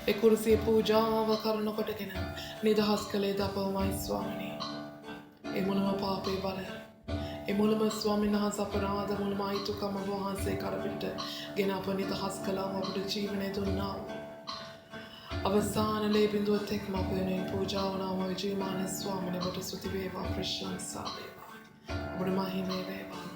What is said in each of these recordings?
ඒ කුරුසිය පූජාව කරනකොටගෙන නිදහස් කළේ දපවමයි ස්වාමිනී. ඒ මුළුම පාපේ බලය, ඒ මුළුම ස්වාමීන් වහන්සේ අපරාධ මුළුම අයිතුකම ඔබ වහන්සේ කරපිට ගෙන අප නිදහස් කළාම අපට ජීවනය දුන්නා. අවසාන ලේ බිඳුවත් එක්ම අප වෙනුවෙන් පූජා වුණාම විජයමාන ස්වාමිනේ ඔබට ස්තුති වේවා, ප්‍රශංසා වේවා, ඔබට මහිමේ වේවා.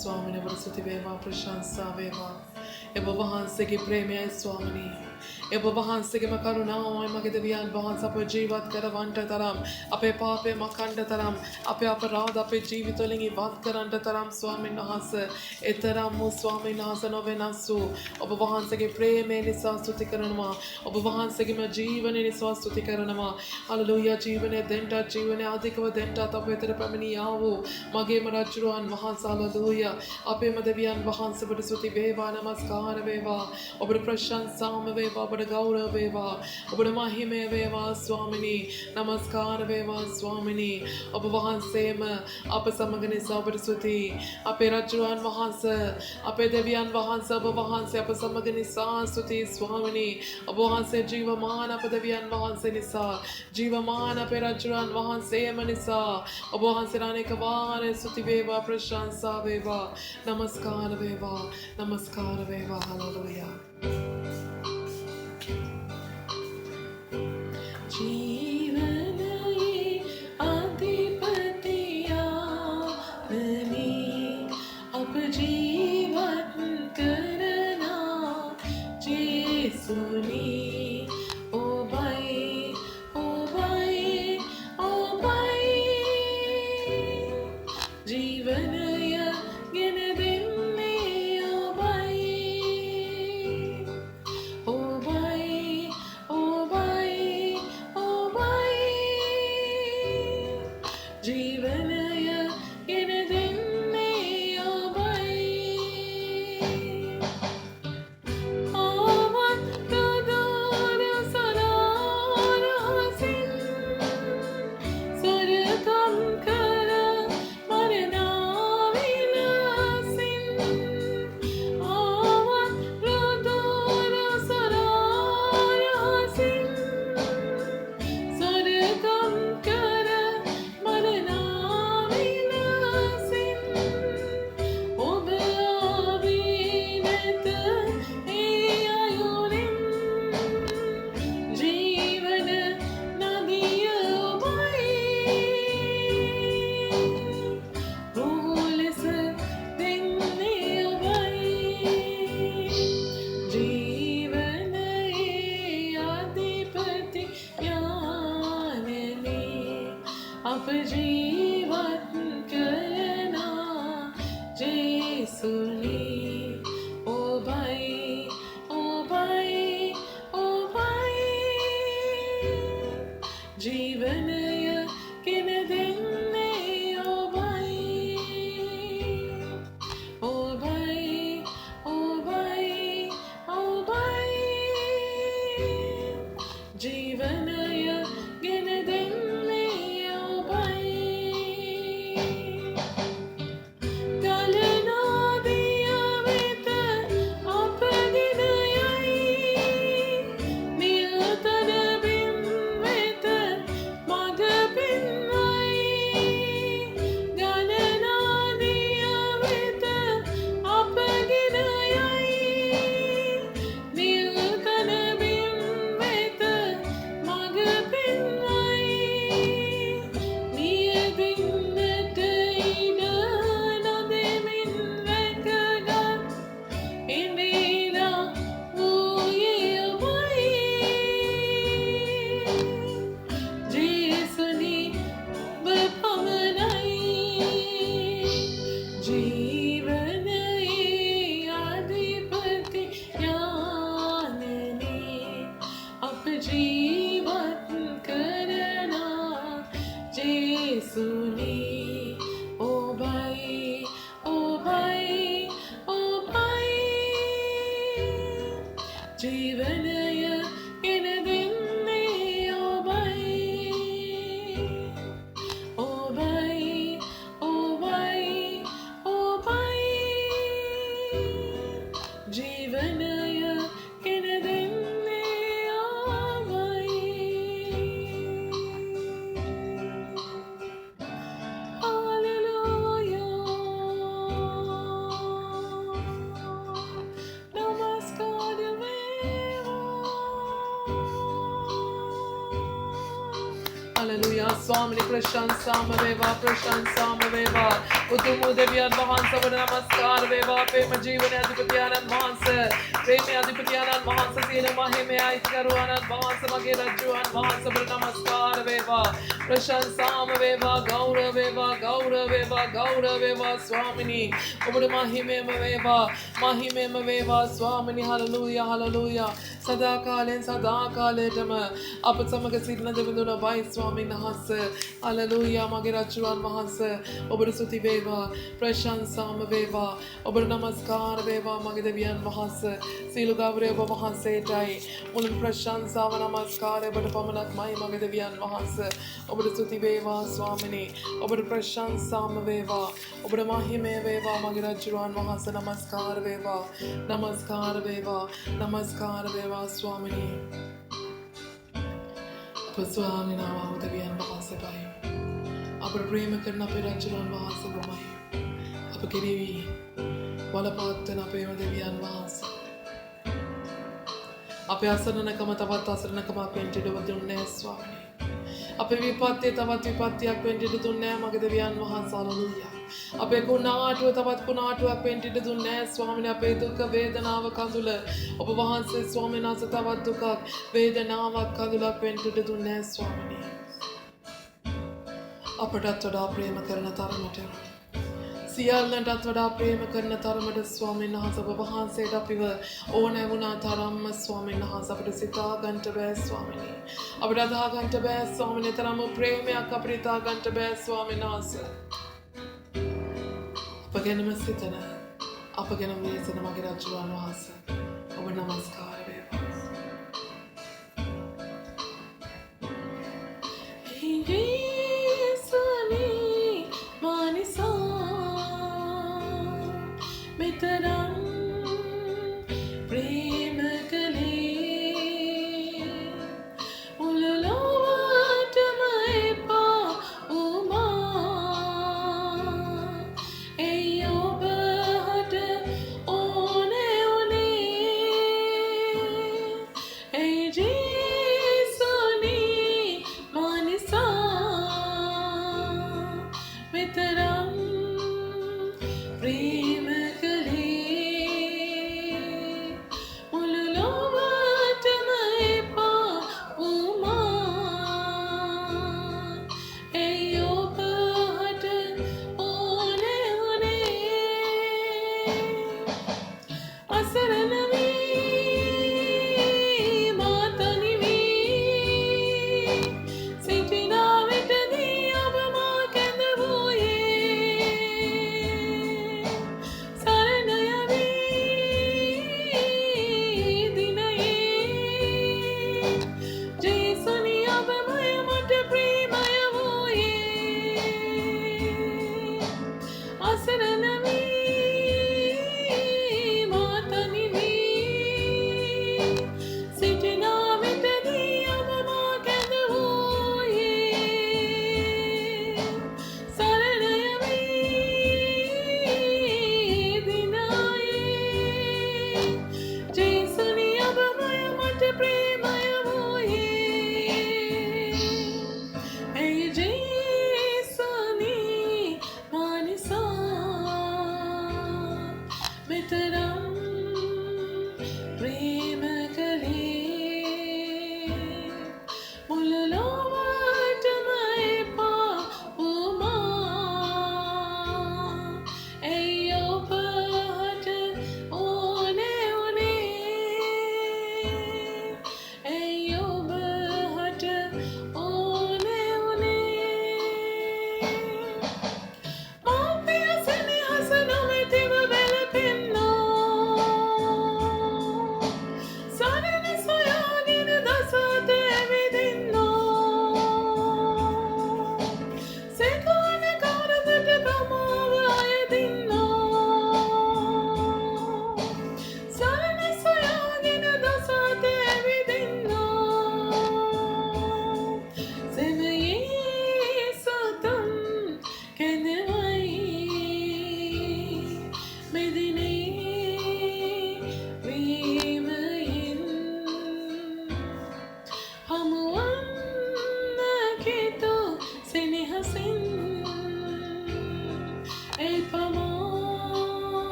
ස්වාමිනේ ඔබට ස්තුති වේවා, ප්‍රශංසා වේවා. ඔබ වහන්සේගේ ප්‍රේමයයි ස්වාමිනේ. ඔබ වහන්සේගේම කරුණාවයි මගේ දෙවියන් වහන්සේ අප ජීවත් කරවන්නට තරම්, අපේ පාපේ මකන්න තරම්, අපේ අපරාධ අපේ ජීවිතවලින් ඉවත් කරන්නට තරම් ස්වාමීන් වහන්සේ එතරම් වූ ස්වාමීන් වහන්සේ නොවෙනස් වූ ඔබ වහන්සේගේ ප්‍රේමය නිසා ස්තුති කරනවා. ඔබ වහන්සේගේම ජීවනය නිසා ස්තුති කරනවා. හලෙලූයා. ජීවනය දෙන්නට, ජීවනය අධිකව දෙන්නට අප වෙතට පැමිණියා වූ මගේම රජුරුවන් වහන්සේ හලෙලූයා. අපේම දෙවියන් වහන්සේට ස්තුති වේවා, නමස්කාර වේවා, ඔබට ප්‍රශංසාම වේවා, ඔබට ගෞරව වේවා, ඔබට මහිමය වේවා ස්වාමිනී. නමස්කාර වේවා ස්වාමිනී. ඔබ වහන්සේම අප සමග නිසා ඔබට ස්තුතියි. අපේ රජුරුවන් වහන්සේ, අපේ දෙවියන් වහන්සේ, ඔබ වහන්සේ අප සමග නිසා ස්තුතියි ස්වාමිනී. ඔබ වහන්සේ ජීවමාන අප දෙවියන් වහන්සේ නිසා, ජීවමාන අපේ රජුරුවන් වහන්සේම නිසා ඔබ වහන්සේට අනේක වාර ස්තුති වේවා, ප්‍රශංසා වේවා, නමස්කාර වේවා, නමස්කාර වේවා. හලෙලූයා. ජීවනයේ අධිපතියාවනි අප ජීවත් කරනා ජේසුනි ඔබ आप जीवन करना जेसुनी ओ भाई ओ भाई ओ भाई जीवन किन दिन ओ भाई ओ भाई ओ भाई ओ भाई जीवन किन दिन ओ भाई गलना दिया वेत आप गिन आई नियतन बिन वेत मग बिन आई गलना दिया वेत आप गिन आई नियतन बिन वेत मग बिन आई निय बिन्नट इड नदे मिन වැකගත් ඉඳීලා වූයේ ඔබයි ජේසුනි ඔබ පමණයි ජීවනයේ අධිපති ඥානනේ අප ජීවත් කරනා ජේසුනි ඔබයි ඔබයි ඔබයි ජීවනය ගෙන දෙන්නේ ඔබයි ඔබයි ඔබයි ඔබයි ජීවනය ගෙන දෙන්නේ ඔබයි Hallelujah. Swamini prashansam veva prashansam veva utumu deviyan mahansa vada namaskar veva prema jeevane adhipatyanan mahansa preme adhipatyanan mahansa sila mahime aitkaruanan mahansa mage rajjuan mahansa vada namaskar veva prashansam veva gauraveva gauraveva gauraveva swamini obada mahimema veva swamini hallelujah hallelujah sada kaletama apat samaga sirna devinduna vai ස්වාමීන් වහන්සේ hallelujah මගේ රජුන් වහන්සේ ඔබට ස්තුති වේවා ප්‍රශංසාම වේවා ඔබට නමස්කාර වේවා මගේ දෙවියන් වහන්සේ සීල ගෞරවය ඔබ වහන්සේටයි මුලින් ප්‍රශංසාව නමස්කාරය ඔබට පමණක්මයි මගේ දෙවියන් වහන්සේ ඔබට ස්තුති වේවා ස්වාමිනේ ඔබට ප්‍රශංසාම වේවා ඔබට මහිමය වේවා මගේ රජුන් වහන්සේ නමස්කාර වේවා නමස්කාර වේවා නමස්කාර වේවා ස්වාමිනේ Swami nama udaviyan bahasa bayi. Apar prema karna pe rajlan bahasa bamai. Apa kirivi wala pattana pe udaviyan bahasa. Apa asana kama tavat asana kama penti do dunne Swami. Apa vipatti tavat vipattiyak penti do dunne mage deviyan bahasa hallelujah. Apa kunatu tavat kunatuak penti do dunne Swami apa dukha vedanawa kandula ඔබ වහන්සේ ස්වාමීන් වහන්සේ තවත් දුකක් වේදනාවක් කඳුලක් පෙන්ට දුන්නේ ස්වාමිනේ අපටත් වඩා ප්‍රේම කරන තරමට සියල්ලන්ටත් වඩා ප්‍රේම කරන තරමට ස්වාමීන් වහන්සේ ඔබ වහන්සේට අපිව ඕනෑ වුණා තරම්ම ස්වාමීන් වහන්සේ අපිට සිතා ගන්නට බෑ ස්වාමිනේ අපිට අදහා ගන්නට බෑ ස්වාමිනේ තරම් ප්‍රේමයක් අපිට හිතා ගන්නට බෑ ස්වාමීන් වහන්සේ අප ගැනම සිතන අප ගැන වේසන මගේ රජුන් වහන්සේ ඔබ නමස්කාර වේවා ජේසුනි මානිසා මෙතරම් ප්‍රේම කළේ මුළු ලොවටම එපා උමා එයි ඔබ හට ඕනේ උනේ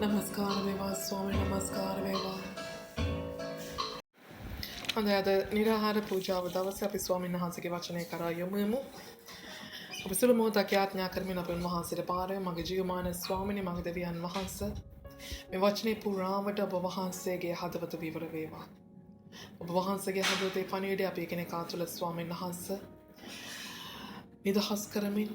නමස්කාර වේවා ස්වාමී නමස්කාර වේවා. හොඳයි අද නිරාහාර පූජාව දවසේ අපි ස්වාමීන් වහන්සේගේ වචනය කරා යොමුමු. අපි සුළු මොහොතක් යාඥා කරමින් අපේ වහන්සේට පාරේ මගේ ජීවමාන ස්වාමීනි මගේ දෙවියන් වහන්සේ මේ වචනේ පුරාවට ඔබ වහන්සේගේ හදවත විවර වේවා. ඔබ වහන්සේගේ හදවතේ පණිවිඩය අපි කෙනෙක් ආතුල ස්වාමීන් වහන්සේ නිදහස් කරමින්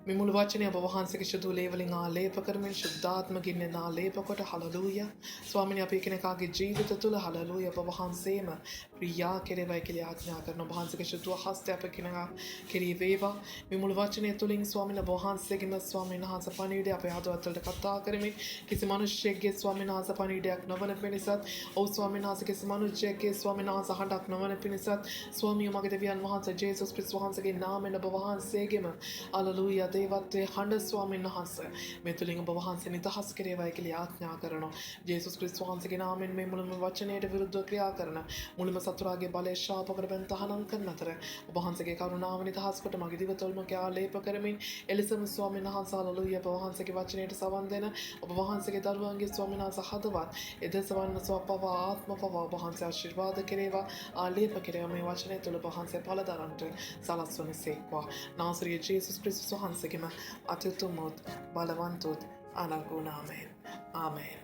මේ මුළු වචනේ ඔබ වහන්සේගේ ශුද්ධ ලේවලින් ආලේප කරමින් ශුද්ධාත්ම ගින්නෙන් ආලේප කොට හලලූයා ස්වාමීනි අපි කෙනෙක්ගේ ජීවිත තුළ හලලූයා ඔබ වහන්සේම ප්‍රියා කෙරෙවයි කියලා ආඥා කරන ඔබ වහන්සේගේ ශුද්ධ හස්තය අප කෙනා කෙරී වේවා මේ මුළු වචනේ තුලින් ස්වාමීනි ඔබ වහන්සේගේම ස්වාමීන් වහන්සේ පණිවිඩය අපේ හදවත වලට කතා කරමින් කිසි මිනිසෙක්ගේ ස්වාමීන් වහන්සේ පණිවිඩයක් නොවන පිණිසත් ඔව් ස්වාමීන් වහන්සේ කිසි මිනිසෙක්ගේ ස්වාමීන් වහන්සේ හඬක් නොවන පිණිසත් ස්වාමී මගේ දෙවියන් වහන්සේ ජේසුස් ක්‍රිස්තුස් වහන්සේගේ නාමයෙන් ඔබ වහන්සේගේම හලලූයා දේවත්වයේ හඬ ස්වාමීන් වහන්සේ මේ තුලින් ඔබ වහන්සේ නිදහස් කෙරේවයි කියලා ආඥා කරනවා ජේසුස් ක්‍රිස්තුස් වහන්සේගේ නාමයෙන් මේ මුළුම වචනයට විරුද්ධව ක්‍රියා කරන මුළුම සතුරාගේ බලය ශාපකට බෙන් තහනම් කරන අතර ඔබ වහන්සේගේ කරුණාව නිදහස් කොට මගේ දිවතොල්ම ආලේප කරමින් එලෙසම ස්වාමීන් වහන්සේ හලලූයා ඔබ වහන්සේගේ වචනයට සවන් දෙන ඔබ වහන්සේගේ දරුවන්ගේ ස්වාමීන් වහන්සේ හදවත් එදසවන්න සවපව ආත්ම පව ඔබ වහන්සේ ආශිර්වාද කෙරේවා ආලේප කෙරේවා මේ වචනය තුළ ඔබ වහන්සේ පළදරන්ට සලස්වන සේක්වා නාසරිය ජේසුස් ක්‍රිස්තුස් වහන්සේගේම අතිඋතුම්වත් බලවන්තවත් අනර්ගුණ නාමයෙන් ආමේන්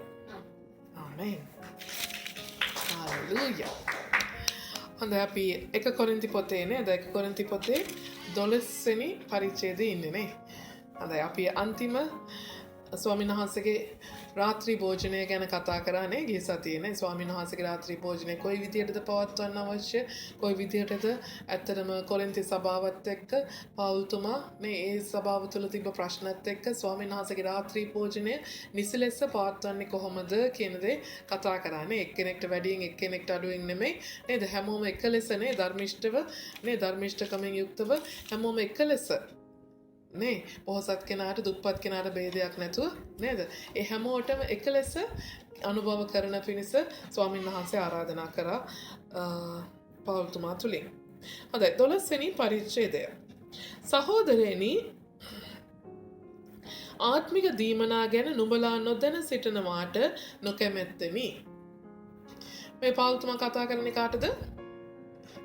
ආමේන් හලලූයා. හොඳයි අපි 1 කොරින්ති පොතේ නේද 1 කොරින්ති පොතේ 12 වෙනි පරිච්ඡේදයේ ඉන්නේ නේ. හොඳයි අපි අන්තිම ස්වාමීන් වහන්සේගේ රාත්‍රී භෝජනය ගැන කතා කරන්නේ ගිය සතියේ නේ. ස්වාමීන් වහන්සේගේ රාත්‍රී භෝජනය කොයි විදියටද පවත්වන්න අවශ්‍ය කොයි විදියටද ඇත්තටම කොරින්ති සභාවත් එක්ක පවුල්තුමා මේ ඒ සභාව තුළ තිබ්බ ප්‍රශ්නත් එක්ක ස්වාමීන් වහන්සේගේ රාත්‍රී භෝජනය නිසි ලෙස පවත්වන්නේ කොහොමද කියන දේ කතා කරන්නේ. එක්කෙනෙක්ට වැඩියෙන් එක්කෙනෙක්ට අඩුවෙන් නෙමෙයි නේද හැමෝම එක ලෙසනේ ධර්මිෂ්ඨව නේ ධර්මිෂ්ඨකමෙන් යුක්තව හැමෝම එක ලෙස නේ පොහොසත් කෙනාට දුප්පත් කෙනාට ભેදයක් නැතුව නේද ඒ හැමෝටම එක ලෙස අනුභව කරන පිණිස ස්වාමීන් වහන්සේ ආරාධනා කරා පවුල්තුමා තුලින්. හොඳයි 12 වෙනි පරිච්ඡේදය. සහෝදරයනි ආත්මික දීමනා ගැන නුඹලා නොදැන සිටිනවාට නොකැමැත්තෙමි. මේ පවුල්තුමා කතා කරන්නේ කාටද?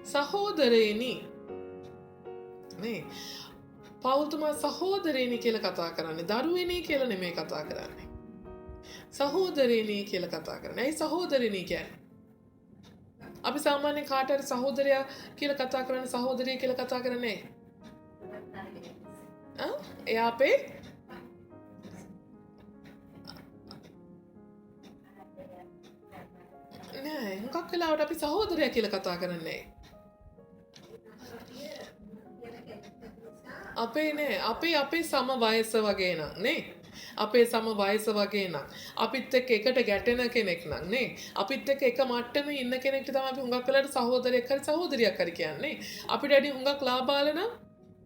සහෝදරයනි නේ පවුල්තුමා සහෝදරයනි කියලා කතා කරන්නේ දරුවෙනි කියලා නෙමෙයි කතා කරන්නේ. සහෝදරයනි කියලා කතා කරන්නේ. ඇයි සහෝදරයනි කියන්නේ? අපි සාමාන්‍යයෙන් කාට හරි සහෝදරයා කියලා කතා කරන්නේ සහෝදරිය කියලා කතා කරන්නේ. එයා අපේ නෑ හුඟක් වෙලාවට අපි සහෝදරයා කියලා කතා කරන්නේ. අපේ නේ අපේ සම වයස වගේ නම් නේ අපේ සම වයස වගේ නම් අපිත් එක්ක එකට ගැටෙන කෙනෙක් නම් නේ අපිත් එක්ක එක මට්ටමේ ඉන්න කෙනෙක්ට තමයි අපි හුඟක් වෙලාවට සහෝදරයෙක් හරි සහෝදරියක් හරි කියන්නේ. අපිට වැඩි හුඟක් ලාභාල නම්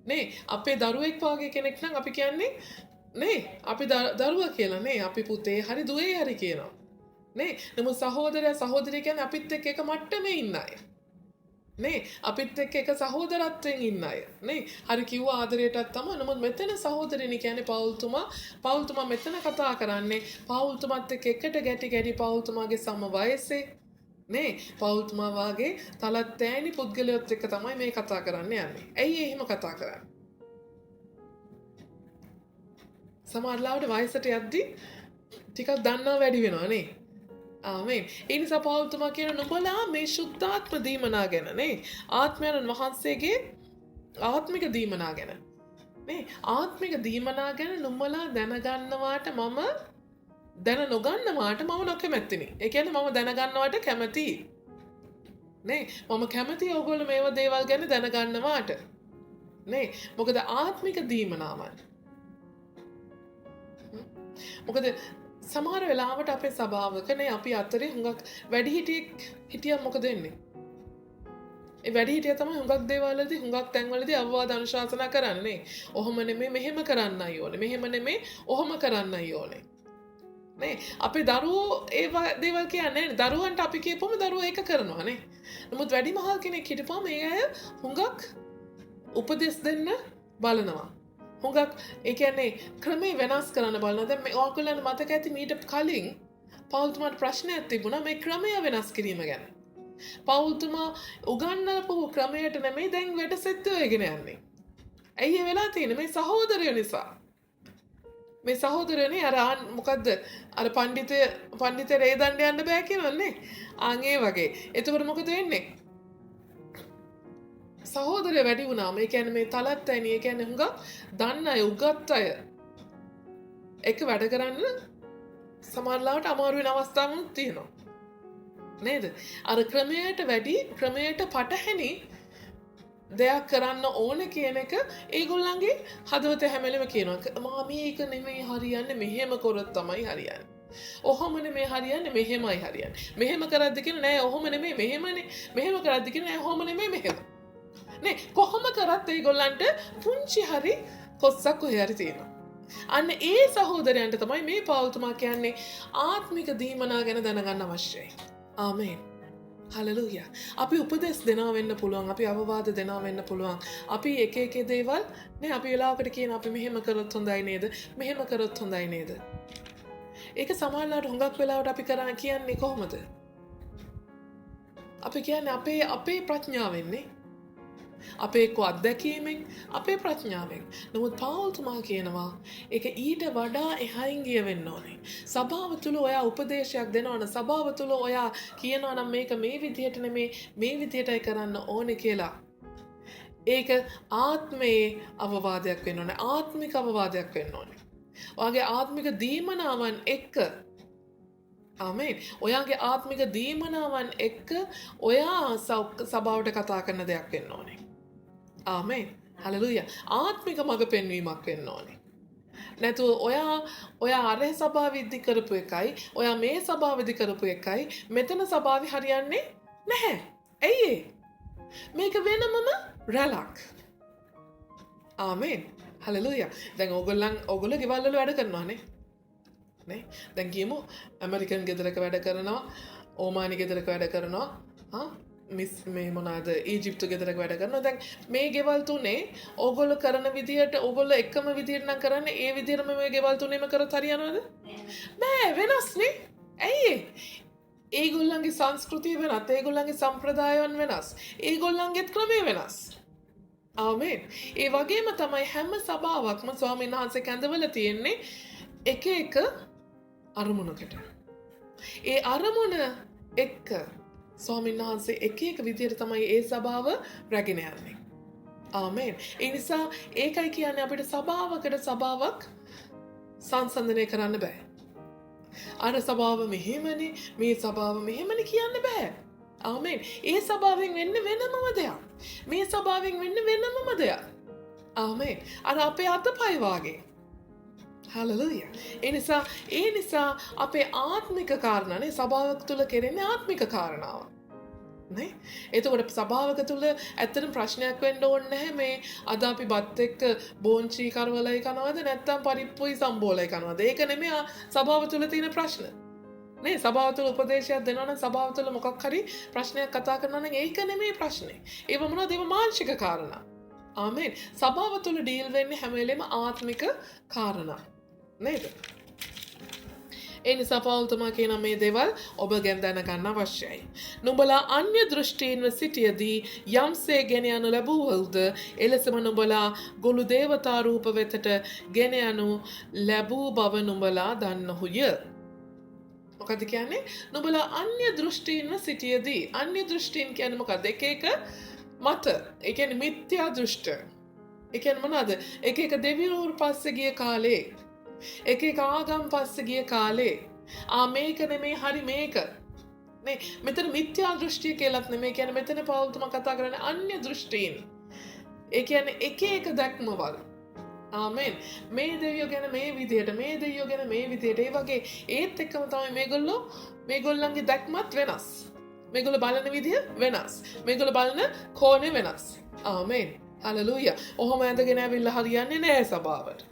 නේ අපේ දරුවෙක් වගේ කෙනෙක් නම් අපි කියන්නේ නේ අපි දරුවා කියලා නේ අපි පුතේ හරි දුවේ හරි කියනවා නේ. නමුත් සහෝදරයා සහෝදරිය කියන්නේ අපිත් එක්ක එක මට්ටමේ ඉන්න අය. නේ අපිත් එක්ක එක සහෝදරත්වයෙන් ඉන්න අය නේ හරි කිව්ව ආදරයටත් තමයි. නමුත් මෙතන සහෝදරියනි කියන්නේ පවුල්තුමා මෙතන කතා කරන්නේ පවුල්තුමාත් එක්ක එකට ගැටි පවුල්තුමාගේ සම වයසේ නේ පවුල්තුමා වාගේ තලත් ඈනි පුද්ගලයොත් එක්ක තමයි මේ කතා කරන්න යන්නේ. ඇයි එහෙම කතා කරන්නේ? සමහරවිට වයසට යද්දි ටිකක් දන්නා වැඩි වෙනවා නේ. ආමේන්. ඒ නිසා පවුල්තුමා කියන නුඹලා මේ සුද්ධාත්ම දීමනා ගැන නේ ආත්මයන් වහන්සේගේ ආත්මික දීමනා ගැන නේ ආත්මික දීමනා ගැන නුඹලා දැනගන්නවාට මම දැන නොගන්නවාට මම නොකමැතිනි. ඒ කියන්නේ මම දැනගන්නවට කැමතියි නේ මම කැමතියි ඔයගොල්ලෝ මේව දේවල් ගැන දැනගන්නවාට නේ මොකද ආත්මික දීමනාවන් මොකද සමහර වෙලාවට අපේ සභාවක නේ අපි අතරේ හුඟක් වැඩි හිටියක් මොකද වෙන්නේ? ඒ වැඩිහිටියා තමයි හුඟක් දේවල්වලදී හුඟක් තැන්වලදී අවවාද අනුශාසනා කරන්නේ. ඔහොම නෙමෙයි මෙහෙම කරන්නයි ඕනේ. මෙහෙම නෙමෙයි ඔහොම කරන්නයි ඕනේ. නේ අපේ දරුවෝ ඒ දේවල් කියන්නේ නැහැ. දරුවන්ට අපි කියපුවම දරුවෝ ඒක කරනවා නේ. නමුත් වැඩිමහල් කෙනෙක් හිටපුවම ඒ අය හුඟක් උපදෙස් දෙන්න බලනවා. හුඟක් ඒ කියන්නේ ක්‍රමේ වෙනස් කරන්න බලනවා. දැන් මේ ඔයගොල්ලන්ට මතක ඇති මීට කලින් පෞල්තුමාට ප්‍රශ්නයක් තිබුණා මේ ක්‍රමය වෙනස් කිරීම ගැන. පෞල්තුමා උගන්වපු ක්‍රමයට නෙමෙයි දැන් වැඩසෙත් වෙගෙන යන්නේ. ඇයි ඒ වෙලා තියෙන්නේ? මේ සහෝදරයෝ නිසා. මේ සහෝදරයනේ අර මොකද්ද? අර පඬිතේ රේදන්න යන්න බෑ කියනවනේ. ආන් ඒ වගේ. එතකොට මොකද වෙන්නේ? සහෝදරය වැඩි වුණාම ඒ කියන්නේ මේ තලත් අයනේ ඒ කියන්නේ හුඟක් දන්න අය උගත් අය එක වැඩ කරන්න සමහරවිට අමාරු වෙන අවස්ථාවලුත් තියෙනවා නේද? අර ක්‍රමයට වැඩි ක්‍රමයට පටහැනි දෙයක් කරන්න ඕනේ කියන එක ඒගොල්ලන්ගේ හදවත හැමලෙම කියනවා. මා මේක නෙමෙයි හරියන්නේ මෙහෙම කරොත් තමයි හරියන්නේ. ඔහොම නෙමෙයි හරියන්නේ මෙහෙමයි හරියන්නේ. මෙහෙම කරද්ද කියන නෑ ඔහොම නෙමෙයි මෙහෙමනේ. මෙහෙම කරද්ද කියන නෑ ඔහොම නෙමෙයි මෙහෙම. නේ කොහොම කරත් ඒගොල්ලන්ට පුංචි හරි කොස්සක් කොහේ හරි තියෙනවා. අන්න ඒ සහෝදරයන්ට තමයි මේ පෞල්තුමා කියන්නේ ආත්මික දීමනා ගැන දැනගන්න අවශ්‍යයි. ආමේන්. හලෙලූයා. අපි උපදෙස් දෙනවා වෙන්න පුළුවන්. අපි අවවාද දෙනවා වෙන්න පුළුවන්. අපි එක එක දේවල් නේ අපි වෙලාවකට කියන අපි මෙහෙම කරොත් හොඳයි නේද? මෙහෙම කරොත් හොඳයි නේද? ඒක සමහරවිට හුඟක් වෙලාවට අපි කරා කියන්නේ කොහොමද? අපි කියන්නේ අපේ ප්‍රඥාවෙන්නේ. අපේ එක්ක අත්දැකීමෙන් අපේ ප්‍රඥාවෙන්. නමුත් පෞල්තුමා කියනවා ඒක ඊට වඩා එහයින් ගිය වෙන්න ඕනේ. සභාව තුල ඔයා උපදේශයක් දෙනවනම් සභාව තුල ඔයා කියනවා නම් මේක මේ විදිහට නෙමේ මේ විදිහටයි කරන්න ඕනේ කියලා. ඒක ආත්මයේ අවවාදයක් වෙන්න ඕනේ. ආත්මික අවවාදයක් වෙන්න ඕනේ. ඔයාගේ ආත්මික දීමනාවන් එක්ක ආමේන්. ඔයාගේ ආත්මික දීමනාවන් එක්ක ඔයා සභාවට කතා කරන දෙයක් වෙන්න ඕනේ. ආමේන්. හලෙලූයා. ආත්මික මඟ පෙන්වීමක් වෙන්න ඕනේ. නැතුව ඔයා අර සභාවෙදි කරපු එකයි, ඔයා මේ සභාවෙදි කරපු එකයි මෙතන සභාවේ හරියන්නේ නැහැ. ඇයි මේක වෙනමම රැලක්. ආමේන්. හලෙලූයා. දැන් ඕගොල්ලෝ ගෙවල් වල වැඩ කරනවානේ. නේ? දැන් කියමු ඇමරිකන් ගෙදරක වැඩ කරනවා, ඕමානි ගෙදරක වැඩ කරනවා, මේ මොනවාද ඊජිප්තු ගෙදරක වැඩ කරනවා. දැන් මේ ගෙවල් තුනේ ඕගොල්ලෝ කරන විදියට ඕගොල්ලෝ එකම විදියට නම් කරන්නේ ඒ විදියටම මේ ගෙවල් තුනේම කරත් හරියනවද? බෑ වෙනස්නේ. ඇයි ඒගොල්ලන්ගේ සංස්කෘතිය වෙනස්, ඒගොල්ලන්ගේ සම්ප්‍රදායන් වෙනස්, ඒගොල්ලන්ගේත් ක්‍රමය වෙනස්. ආමේන්. ඒ වගේම තමයි හැම සභාවක්ම ස්වාමීන් වහන්සේ කැඳවල තියෙන්නේ එක එක අරමුණකට. ඒ අරමුණ එක්ක ස්වාමීන් වහන්සේ එක එක විදියට තමයි ඒ සභාව රැගෙන යන්නේ. ආමේන්. ඒ නිසා ඒකයි කියන්නේ අපිට සභාවක් සංසන්දනය කරන්න බෑ. අර සභාව මෙහෙමනේ, මේ සභාව මෙහෙමනේ කියන්න බෑ. ආමේන්. ඒ සභාවෙන් වෙන්නේ වෙනමම දෙයක්. මේ සභාවෙන් වෙන්නේ වෙනමම දෙයක්. ආමේන්. අර අපේ අතපය වාගේ. හලෙලූයා. ඒ නිසා අපේ ආත්මික කාරණානේ සභාවක තුල කෙරෙන්නේ ආත්මික කාරණාව. නේ? එතකොට සභාවක තුල ඇත්තටම ප්‍රශ්නයක් වෙන්න ඕනේ නැහැ මේ අද අපි බත් එක්ක බෝංචි කරවලයි කනවද නැත්නම් පරිප්පුයි සම්බෝලයි කනවද? ඒක නෙමෙයි සභාව තුල තියෙන ප්‍රශ්න. නේ? සභාව තුල උපදේශයක් දෙනවා නම් සභාව තුල මොකක් හරි ප්‍රශ්නයක් කතා කරනවා නම් ඒක නෙමෙයි ප්‍රශ්නේ. ඒව මොනවද? ඒව මානසික කාරණා. ආමේන්. සභාව තුල ඩීල් වෙන්නේ හැම වෙලෙම ආත්මික කාරණා. නේද? ඒ නිසා පෞල්තුමා කියන මේ දේවල් ඔබ ගැන දැනගන්න අවශ්‍යයි. නුඹලා අන්‍ය දෘෂ්ටීන්ව සිටියදී යම්සේ ගෙන යනු ලැබුවද එලෙසම නුඹලා ගොළු දේවතා රූප වෙතට ගෙන යනු ලැබූ බව නුඹලා දන්නහුය. මොකද කියන්නේ? නුඹලා අන්‍ය දෘෂ්ටීන්ව සිටියදී. අන්‍ය දෘෂ්ටීන් කියන්නේ මොකක්ද? එක එක මත. ඒ කියන්නේ මිත්‍යා දෘෂ්ට. ඒ කියන්නේ මොනවාද? එක එක දෙවිවරු පස්සේ ගිය කාලේ එක එක ආගම් පස්සේ ගිය කාලේ මේක නෙමේ හරි මේක නේ මෙතන මිත්‍යා දෘෂ්ටිය කියලාත් නෙමේ කියන්නේ මෙතන පෞල්තුමා කතා කරන්නේ අන්‍ය දෘෂ්ටීන්. ඒ කියන්නේ එක එක දැක්මවල. ආමේන්. මේ දෙවියෝ ගැන මේ විදියට, මේ දෙවියෝ ගැන මේ විදියට. ඒ වගේ ඒත් එක්කම තමයි මේගොල්ලන්ගේ දැක්මත් වෙනස්. මේගොල්ලෝ බලන විදිහ වෙනස්. මේගොල්ලෝ බලන කෝණය වෙනස්. ආමේන්. හලෙලූයා. ඔහොම ඇඳගෙන ඇවිල්ලා හරියන්නේ නැහැ සභාවට.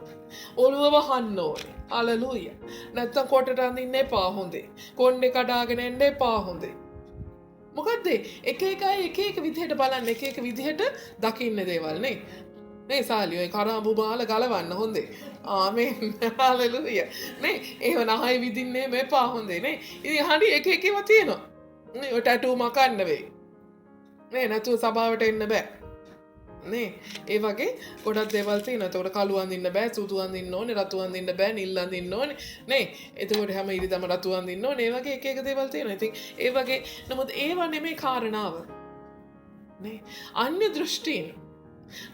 ඔළුව වහන්න ඕනේ. හලෙලූයා. නැත්තම් කොටට අඳින්න එපා හොඳේ. කොණ්ඩේ කඩාගෙන එන්න එපා හොඳේ. මොකද්ද? එක එක විදිහට බලන්න, එක විදිහට දකින්න දේවල් නේ. නේ සාලියෝ කරාඹු බාල ගලවන්න හොඳේ. ආමේන්. හලෙලූයා. නේ ඒව නහය විදින්නේ මේපා හොඳේ නේ. ඉතින් හරි එක ඒවා තියෙනවා. නේ ඔය ටැටූ මකන්න වෙයි. නේ නැතුව සභාවට එන්න බෑ. නේ ඒ වගේ ගොඩක් දේවල් තියෙනවා. එතකොට කළු අඳින්න බෑ, සුදු අඳින්න ඕනේ, රතු අඳින්න බෑ, නිල් අඳින්න ඕනේ. නේ එතකොට හැම ඉරිදම රතු අඳින්න ඕනේ. ඒ වගේ එක දේවල් තියෙනවා. ඉතින් ඒ වගේ නමුත් ඒව නෙමෙයි කාරණාව. නේ අන්‍ය දෘෂ්ටීන්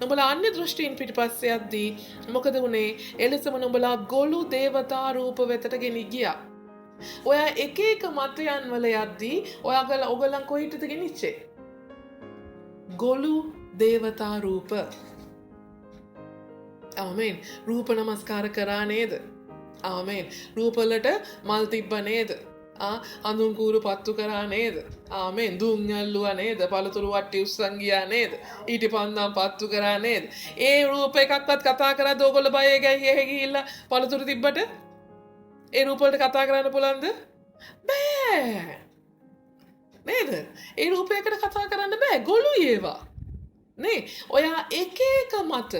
නුඹලා අන්‍ය දෘෂ්ටීන් පිටිපස්සේ යද්දී මොකද වුනේ? එලෙසම නුඹලා ගොළු දේවතා රූප වෙතට ගෙනි ගියා. ඔයා එක මතයන් වල යද්දී ඔයගොල්ලන් කොහෙටද ගෙනිච්චේ? ගොළු දේවතා රූප. ආමේන්. රූප නමස්කාර කරා නේද? ආමේන්. රූපවලට මල් තිබ්බ නේද? හඳුන් කූරු පත්තු කරා නේද? ආමේන්. දුම් යල්ලුවා නේද? පළතුරු වට්ටි උස්සන් ගියා නේද? ඊට පන්දම් පත්තු කරා නේද? ඒ රූප එකක්වත් කතා කරද්දී ඕගොල්ලෝ බය ගියේ ගිහිල්ලා පළතුරු තිබ්බට ඒ රූප වලට කතා කරන්න පුළුවන්ද? බෑ. නේද? ඒ රූපයකට කතා කරන්න බෑ. ගොළුයි ඒවා. නේ ඔයා එක මත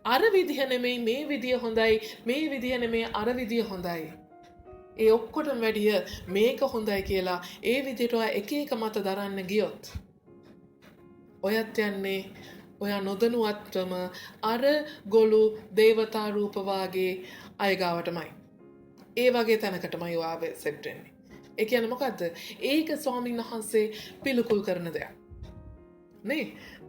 අර විදිහ නෙමෙයි මේ විදිය හොඳයි, මේ විදිය නෙමෙයි අර විදිය හොඳයි. ඒ ඔක්කොටම වැඩිය මේක හොඳයි කියලා ඒ විදිහට ඔයා එක මත දරන්න ගියොත් ඔයත් යන්නේ ඔයා නොදනුවත්වම අර ගොළු දේවතා රූප වාගේ අයගාවටමයි. ඒ වගේ තැනකටමයි ඔයා සෙට් වෙන්නේ. ඒ කියන්නේ මොකද්ද? ඒක ස්වාමීන් වහන්සේ පිළිකුල් කරන දෙයක්. නේ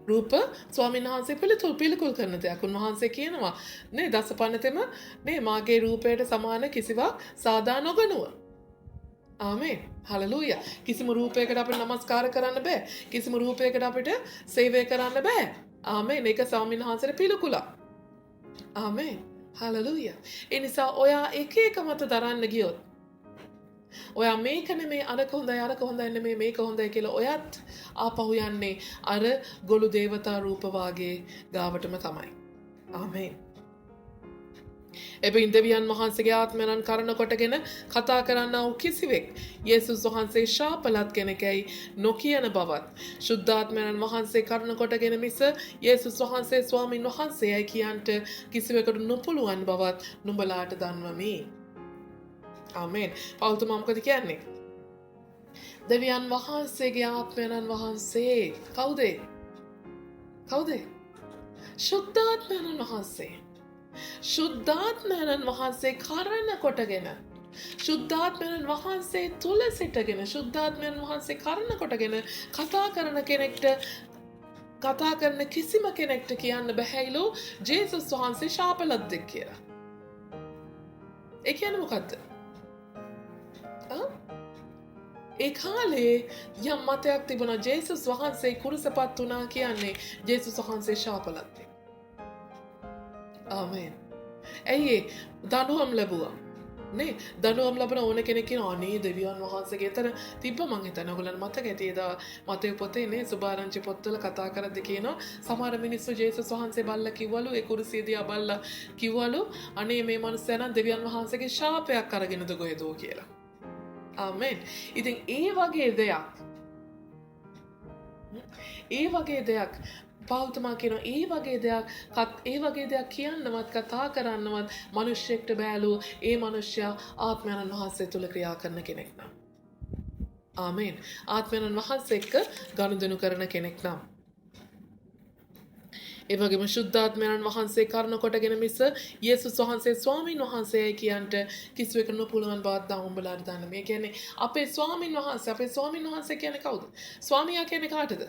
රූප ස්වාමීන් වහන්සේ පිළිකුල් කරන දෙයක්. උන්වහන්සේ කියනවා නේ දසපනතෙම නේ මාගේ රූපයට සමාන කිසිවක් සාදා නොගනුව. ආමේන්. හලෙලූයා. කිසිම රූපයකට අපිට නමස්කාර කරන්න බෑ. කිසිම රූපයකට අපිට සේවය කරන්න බෑ. ආමේන්. ඒක ස්වාමීන් වහන්සේට පිළිකුලක්. ආමේන්. හලෙලූයා. ඒ නිසා ඔයා එක මත දරන්න ගියොත් ඔයා මේක නෙමේ අරක හොඳයි නෙමේ මේක හොඳයි කියලා ඔයත් ආපහු යන්නේ අර ගොළු දේවතා රූප වාගේ ගාවටම තමයි. ආමේන්. එබැවින් දෙවියන් වහන්සේගේ ආත්මයන් කරන කොටගෙන කතා කරන්නා වූ කිසිවෙක් යේසුස් වහන්සේ ශාපලත් කෙනෙක්යි නොකියන බවත් ශුද්ධාත්මයන් වහන්සේ කරන කොටගෙන මිස යේසුස් වහන්සේ ස්වාමින් වහන්සේයි කියන්ට කිසිවෙකුට නොපුළුවන් බවත් නුඹලාට දන්වමි. ආමේන්. පෞල්තුමා මොකද කියන්නේ? දෙවියන් වහන්සේගේ ආත්මයන් වහන්සේ කවුද? ශුද්ධාත්මයන් වහන්සේ. ශුද්ධාත්මයන් වහන්සේ කරන කොටගෙන ශුද්ධාත්මයන් වහන්සේ තුල සිටගෙන ශුද්ධාත්මයන් වහන්සේ කරන කොටගෙන කතා කරන කෙනෙක්ට කතා කරන කිසිම කෙනෙක්ට කියන්න බැහැයිලු ජේසුස් වහන්සේ ශාපලද්ද කියලා. ඒ කියන්නේ මොකද්ද? ඒ කාලේ යම් මතයක් තිබුණා ජේසුස් වහන්සේ කුරුසපත් වුණා කියන්නේ ජේසුස් වහන්සේ ශාපලද්ද. ආමේන්. ඇයි දඬුවම් ලැබුවා? නේ දඬුවම් ලැබුණ ඕන කෙනෙක් කියනවා අනේ දෙවියන් වහන්සේගේ තර තිබ්බ මං හිතන ඔයගොල්ලන් මතක ඇති එදා මතේ පොතේ නේ සුභාරංචි පොත්වල කතා කරද්දී කියනවා සමහර මිනිස්සු ජේසුස් වහන්සේ බල්ලා කිව්වලු ඒ කුරුසියේදී අබල්ලා කිව්වලු අනේ මේ මනුස්සයා නම් දෙවියන් වහන්සේගේ ශාපයක් අරගෙනද ගොයදෝ කියලා. ආමේන්. ඉතින් ඒ වගේ දෙයක් පෞල්තුමා කියනවා ඒ වගේ දෙයක් කියන්නවත් කතා කරන්නවත් මිනිස්සෙක්ට බෑලු ඒ මිනිස්සයා ආත්මයන් වහන්සේ තුල ක්‍රියා කරන කෙනෙක් නම්. ආමේන්. ආත්මයන් වහන්සේ එක්ක ගනුදෙනු කරන කෙනෙක් නම්. ඒ වගේම ශුද්ධාත්මයන් වහන්සේ කරන කොටගෙන මිස යේසුස් වහන්සේ ස්වාමීන් වහන්සේයි කියන්ට කිසිවෙකුට නොපුළුවන් බවත් දා උඹලාට දන්න. මේ කියන්නේ අපේ ස්වාමීන් වහන්සේ කියන්නේ කවුද? ස්වාමියා කියන්නේ කාටද?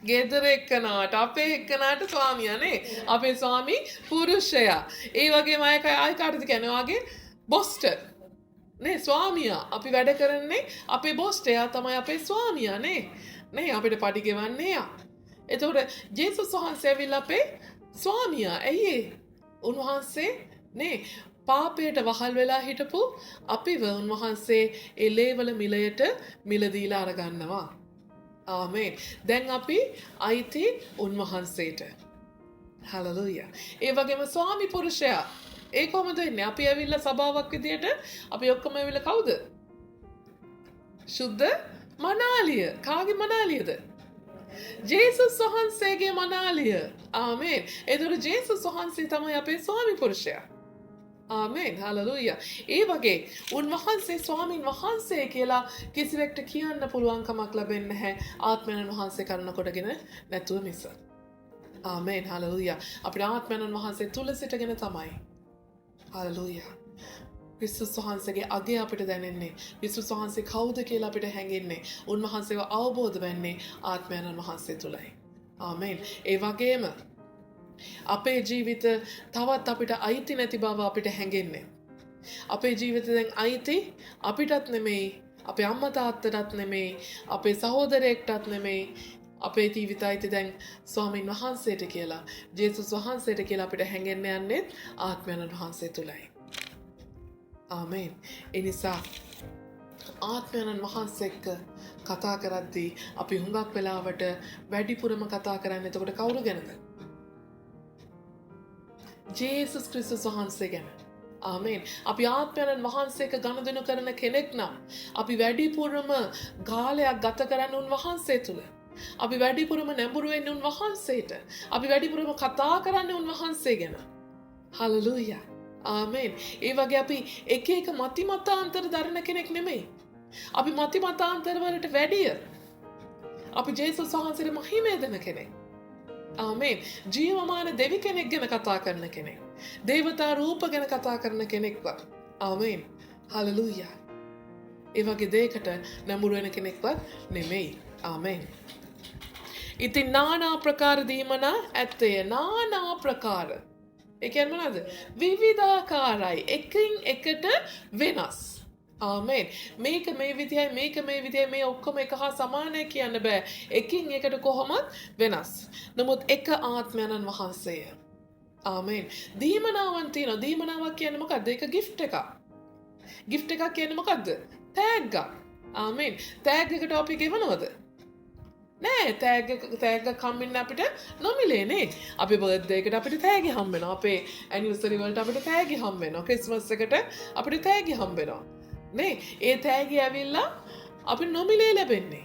ගෙදර එක්කනාට අපේ එක්කනාට ස්වාමියා නේ. අපේ ස්වාමී පුරුෂයා. ඒ වගේම අය කාටද කියන්නේ? වාගේ බොස්ට. නේ ස්වාමියා. අපි වැඩ කරන්නේ අපේ බොස්ට. එයා තමයි අපේ ස්වාමියා නේ. නේ අපිට පඩි ගෙවන්නේ එයා. එතකොට ජේසුස් වහන්සේ ඇවිල්ලා අපේ ස්වාමියා. ඇයි උන්වහන්සේ නේ පාපයට වහල් වෙලා හිටපු අපිව උන්වහන්සේ ඒ ලේවල මිලයට මිලදීලා අරගන්නවා. ආමේන්. දැන් අපි අයිති උන්වහන්සේට. හලෙලූයා. ඒ වගේම ස්වාමි පුරුෂයා ඒ කොහොමද වෙන්නේ? අපි ඇවිල්ලා සභාවක් විදියට අපි ඔක්කොම ඇවිල්ලා කවුද? ශුද්ධ මනාලිය. කාගේ මනාලියද? ජේසුස් වහන්සේගේ මනාලිය. ආමේන්. ඒතර ජේසුස් වහන්සේ තමයි අපේ ස්වාමි පුරුෂයා. ආමේන්. හලෙලූයා. ඒ වගේ උන්වහන්සේ ස්වාමීන් වහන්සේ කියලා කිසිවෙක්ට කියන්න පුළුවන් කමක් ලැබෙන්නේ නැහැ ආත්මයන් වහන්සේ කරන කොටගෙන නැතුව මිස. ආමේන්. හලෙලූයා. අපේ ආත්මයන් වහන්සේ තුල සිටගෙන තමයි. හලෙලූයා. ක්‍රිස්තුස් වහන්සේගේ අගය අපිට දැනෙන්නේ. ක්‍රිස්තුස් වහන්සේ කවුද කියලා අපිට හැඟෙන්නේ. උන්වහන්සේව අවබෝධ වෙන්නේ ආත්මයන් වහන්සේ තුලයි. ආමේන්. ඒ වගේම අපේ ජීවිත තවත් අපිට අයිති නැති බව අපිට හැඟෙන්නේ. අපේ ජීවිත දැන් අයිති අපිටත් නෙමෙයි, අපේ අම්මා තාත්තටත් නෙමෙයි, අපේ සහෝදරයෙක්ටත් නෙමෙයි. අපේ ජීවිත අයිති දැන් ස්වාමීන් වහන්සේට කියලා, ජේසුස් වහන්සේට කියලා අපිට හැඟෙන්න යන්නේ ආත්මයන් වහන්සේ තුලයි. ආමේන්. ඒ නිසා ආත්මයන් වහන්සේ එක්ක කතා කරද්දී අපි හුඟක් වෙලාවට වැඩිපුරම කතා කරන්නේ එතකොට කවුරු ගැනද? ජේසුස් ක්‍රිස්තුස් වහන්සේ ගැන. ආමේන්. අපි ආත්මයන් වහන්සේක ගනුදෙනු කරන කෙනෙක් නම් අපි වැඩිපුරම කාලයක් ගත කරන්නේ උන්වහන්සේ තුල. අපි වැඩිපුරම නැඹුරු වෙන්නේ උන්වහන්සේට. අපි වැඩිපුරම කතා කරන්නේ උන්වහන්සේ ගැන. හලෙලූයා. ආමේන්. ඒ වගේ අපි එක එක මතිමතාන්තර දරන කෙනෙක් නෙමෙයි. අපි මතිමතාන්තර වලට වැඩිය අපි ජේසුස් වහන්සේට මහිමය දෙන කෙනෙක්. ආමේන්. ජීවමාන දෙවි කෙනෙක් ගැන කතා කරන කෙනෙක්. දේවතා රූප ගැන කතා කරන කෙනෙක්වත්. ආමේන්. හලෙලූයා. ඒ වගේ දෙයකට නැඹුරු වෙන කෙනෙක්වත් නෙමෙයි. ආමේන්. ඉතින් නානා ප්‍රකාර දීමනා ඇත්තේ නානා ප්‍රකාර. ඒ කියන්නේ මොනවද? විවිධාකාරයි. එකින් එකට වෙනස්. ආමේන්. මේක මේ විදියයි, මේක මේ විදියයි, මේ ඔක්කොම එක හා සමානයි කියන්න බෑ. එකින් එකට කොහොමත් වෙනස්. නමුත් එක ආත්මයන් වහන්සේය. ආමේන්. දීමනාවන් තියෙනවා. දීමනාවක් කියන්නේ මොකද්ද? ඒක gift එකක්. gift එකක් කියන්නේ මොකද්ද? තෑග්ගක්. ආමේන්. තෑග්ගකට අපි ගෙවනවද? නෑ, තෑග්ග කම්මින්න අපිට නොමිලේ නේ. අපේ බර්ත්ඩේ එකට අපිට තෑගි හම්බ වෙනවා. අපේ ඇනිවර්සරි වලට අපිට තෑගි හම්බ වෙනවා. ක්‍රිස්මස් එකට අපිට තෑගි හම්බ වෙනවා. නේ? ඒ තෑගි ඇවිල්ලා අපිට නොමිලේ ලැබෙන්නේ.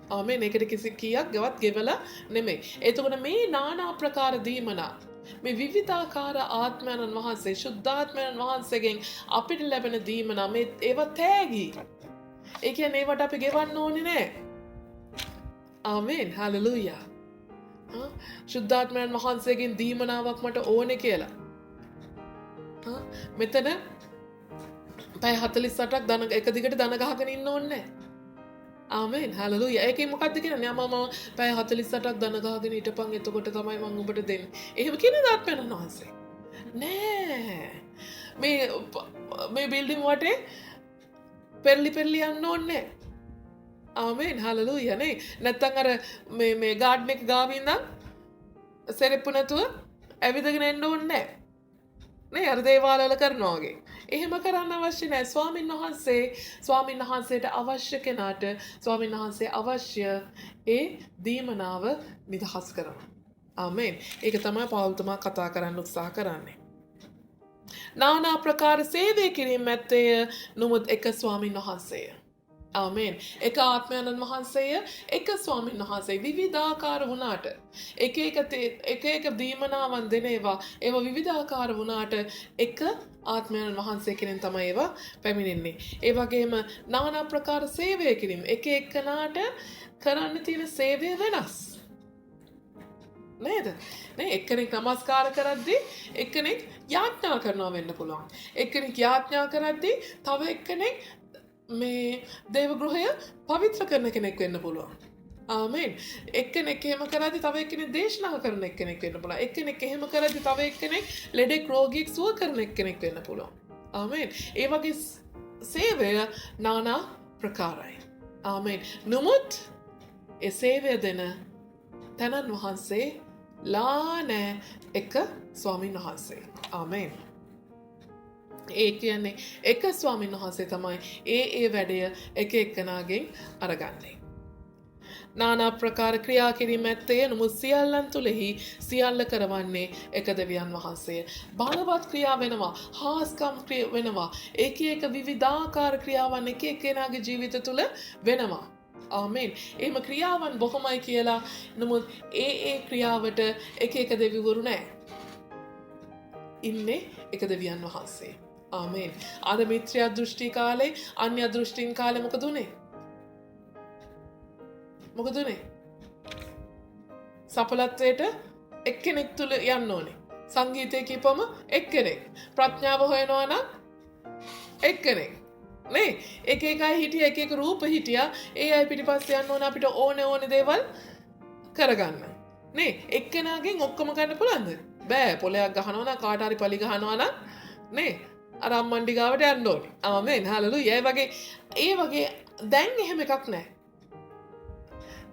ආමේන්. ඒකට කිසි කීයක් ගවත් ගෙවලා නෙමෙයි. එතකොට මේ নানা ප්‍රකාර දීමනා මේ විවිධාකාර ආත්මයන් වහන්සේ, ශුද්ධාත්මයන් වහන්සේගෙන් අපිට ලැබෙන දීමනා මේ ඒවා තෑගි. ඒ කියන්නේ ඒවට අපි ගෙවන්න ඕනේ නෑ. ආමේන්. හලෙලූයා. ශුද්ධාත්මයන් වහන්සේගෙන් දීමනාවක් මට ඕනේ කියලා. මෙතන පැය 48ක් දන එක දිගට දන ගහගෙන ඉන්න ඕනේ නැහැ. ආමේන්. හලෙලූයා. ඒකේ මොකද්ද කියන්නේ? මම පැය 48ක් දන ගහගෙන හිටපන් එතකොට තමයි මම ඔබට දෙන්නේ. එහෙම කියන ආත්මයන් වහන්සේ. නෑ. මේ බිල්ඩින් වටේ පෙරලි යන්න ඕනේ නැහැ. ආමේන්. හලෙලූයා නේ. නැත්තම් අර මේ ගාඩන් එක ගාව ඉඳන් සෙරෙප්පු නැතුව ඇවිදගෙන එන්න ඕනේ නැහැ. නේ අර දේවාලවල කරනවා වගේ. එහෙම කරන්න අවශ්‍ය නැහැ. ස්වාමීන් වහන්සේට අවශ්‍ය කෙනාට ස්වාමීන් වහන්සේ අවශ්‍ය ඒ දීමනාව නිදහස් කරනවා. ආමේන්. ඒක තමයි පෞල්තුමා කතා කරන්න උත්සාහ කරන්නේ. නානා ප්‍රකාර සේවය කිරීම ඇත්තේ නුමුත් එක ස්වාමීන් වහන්සේය. ආමේන්. එක ආත්මයන් වහන්සේය, එක ස්වාමීන් වහන්සේ විවිධාකාර වුණාට එක එක දීමනාවන් දෙන ඒවා විවිධාකාර වුණාට එක ආත්මයන් වහන්සේ කෙනෙන් තමයි ඒවා පැමිණෙන්නේ. ඒ වගේම নানা ප්‍රකාර සේවය කිරීම එක එක්කනාට කරන්න තියෙන සේවය වෙනස්. නේද? නේ එක්කෙනෙක් නමස්කාර කරද්දී එක්කෙනෙක් යාඥා කරනවා වෙන්න පුළුවන්. එක්කෙනෙක් යාඥා කරද්දී තව එක්කෙනෙක් මේ දේව ගෘහය පවිත්‍ර කරන කෙනෙක් වෙන්න පුළුවන්. ආමේන්. එක්කෙනෙක් එහෙම කරද්දී තව එක්කෙනෙක් දේශනා කරන එක්කෙනෙක් වෙන්න පුළුවන්. එක්කෙනෙක් එහෙම කරද්දී තව එක්කෙනෙක් ලෙඩෙක් රෝගියෙක් සුව කරන එක්කෙනෙක් වෙන්න පුළුවන්. ආමේන්. ඒ වගේ සේවය নানা ප්‍රකාරයි. ආමේන්. නමුත් ඒ සේවය දෙන තනන් වහන්සේ ලා නෑ එක ස්වාමීන් වහන්සේ. ආමේන්. ඒ කියන්නේ එක ස්වාමීන් වහන්සේ තමයි ඒ වැඩය එක එක්කෙනාගෙන් අරගන්නේ. නානා ප්‍රකාර ක්‍රියා කිරීම ඇත්තේ නමුත් සියල්ලන් තුළෙහි සියල්ල කරවන්නේ එක දෙවියන් වහන්සේ. බලවත් ක්‍රියා වෙනවා, හාස්කම් වෙනවා, එක විවිධාකාර ක්‍රියාවන් එක එක්කෙනාගේ ජීවිත තුළ වෙනවා. ආමෙන්. එහෙම ක්‍රියාවන් බොහොමයි කියලා නමුත් ඒ ක්‍රියාවට එක දෙවිවරු නැහැ. ඉන්නේ එක දෙවියන් වහන්සේ. ආමෙන්. අද මිත්‍යා දෘෂ්ටි කාලේ, අන්‍ය දෘෂ්ටින් කාලේ මොකද උනේ? මොකද උනේ? සඵලත්වයට එක්කෙනෙක් තුල යන්න ඕනේ. සංගීතය කියපම එක්කෙනෙක්. ප්‍රඥාව හොයනවා නම් එක්කෙනෙක්. නේ? එක එකයි හිටිය එක රූප හිටියා. ඒ අය පිටිපස්සේ යන්න ඕන අපිට ඕනේ දේවල් කරගන්න. නේ? එක්කෙනාගෙන් ඔක්කොම ගන්න පුළුවන්ද? බෑ. පොලයක් ගහනවා නම් කාට හරි පලි ගහනවා නම් නේ? අර අම්මන්ඩි ගාවට යන්න ඕනේ. ආමෙන්. හලෙලූයා. ඒ වගේ දැන් එහෙම එකක් නැහැ.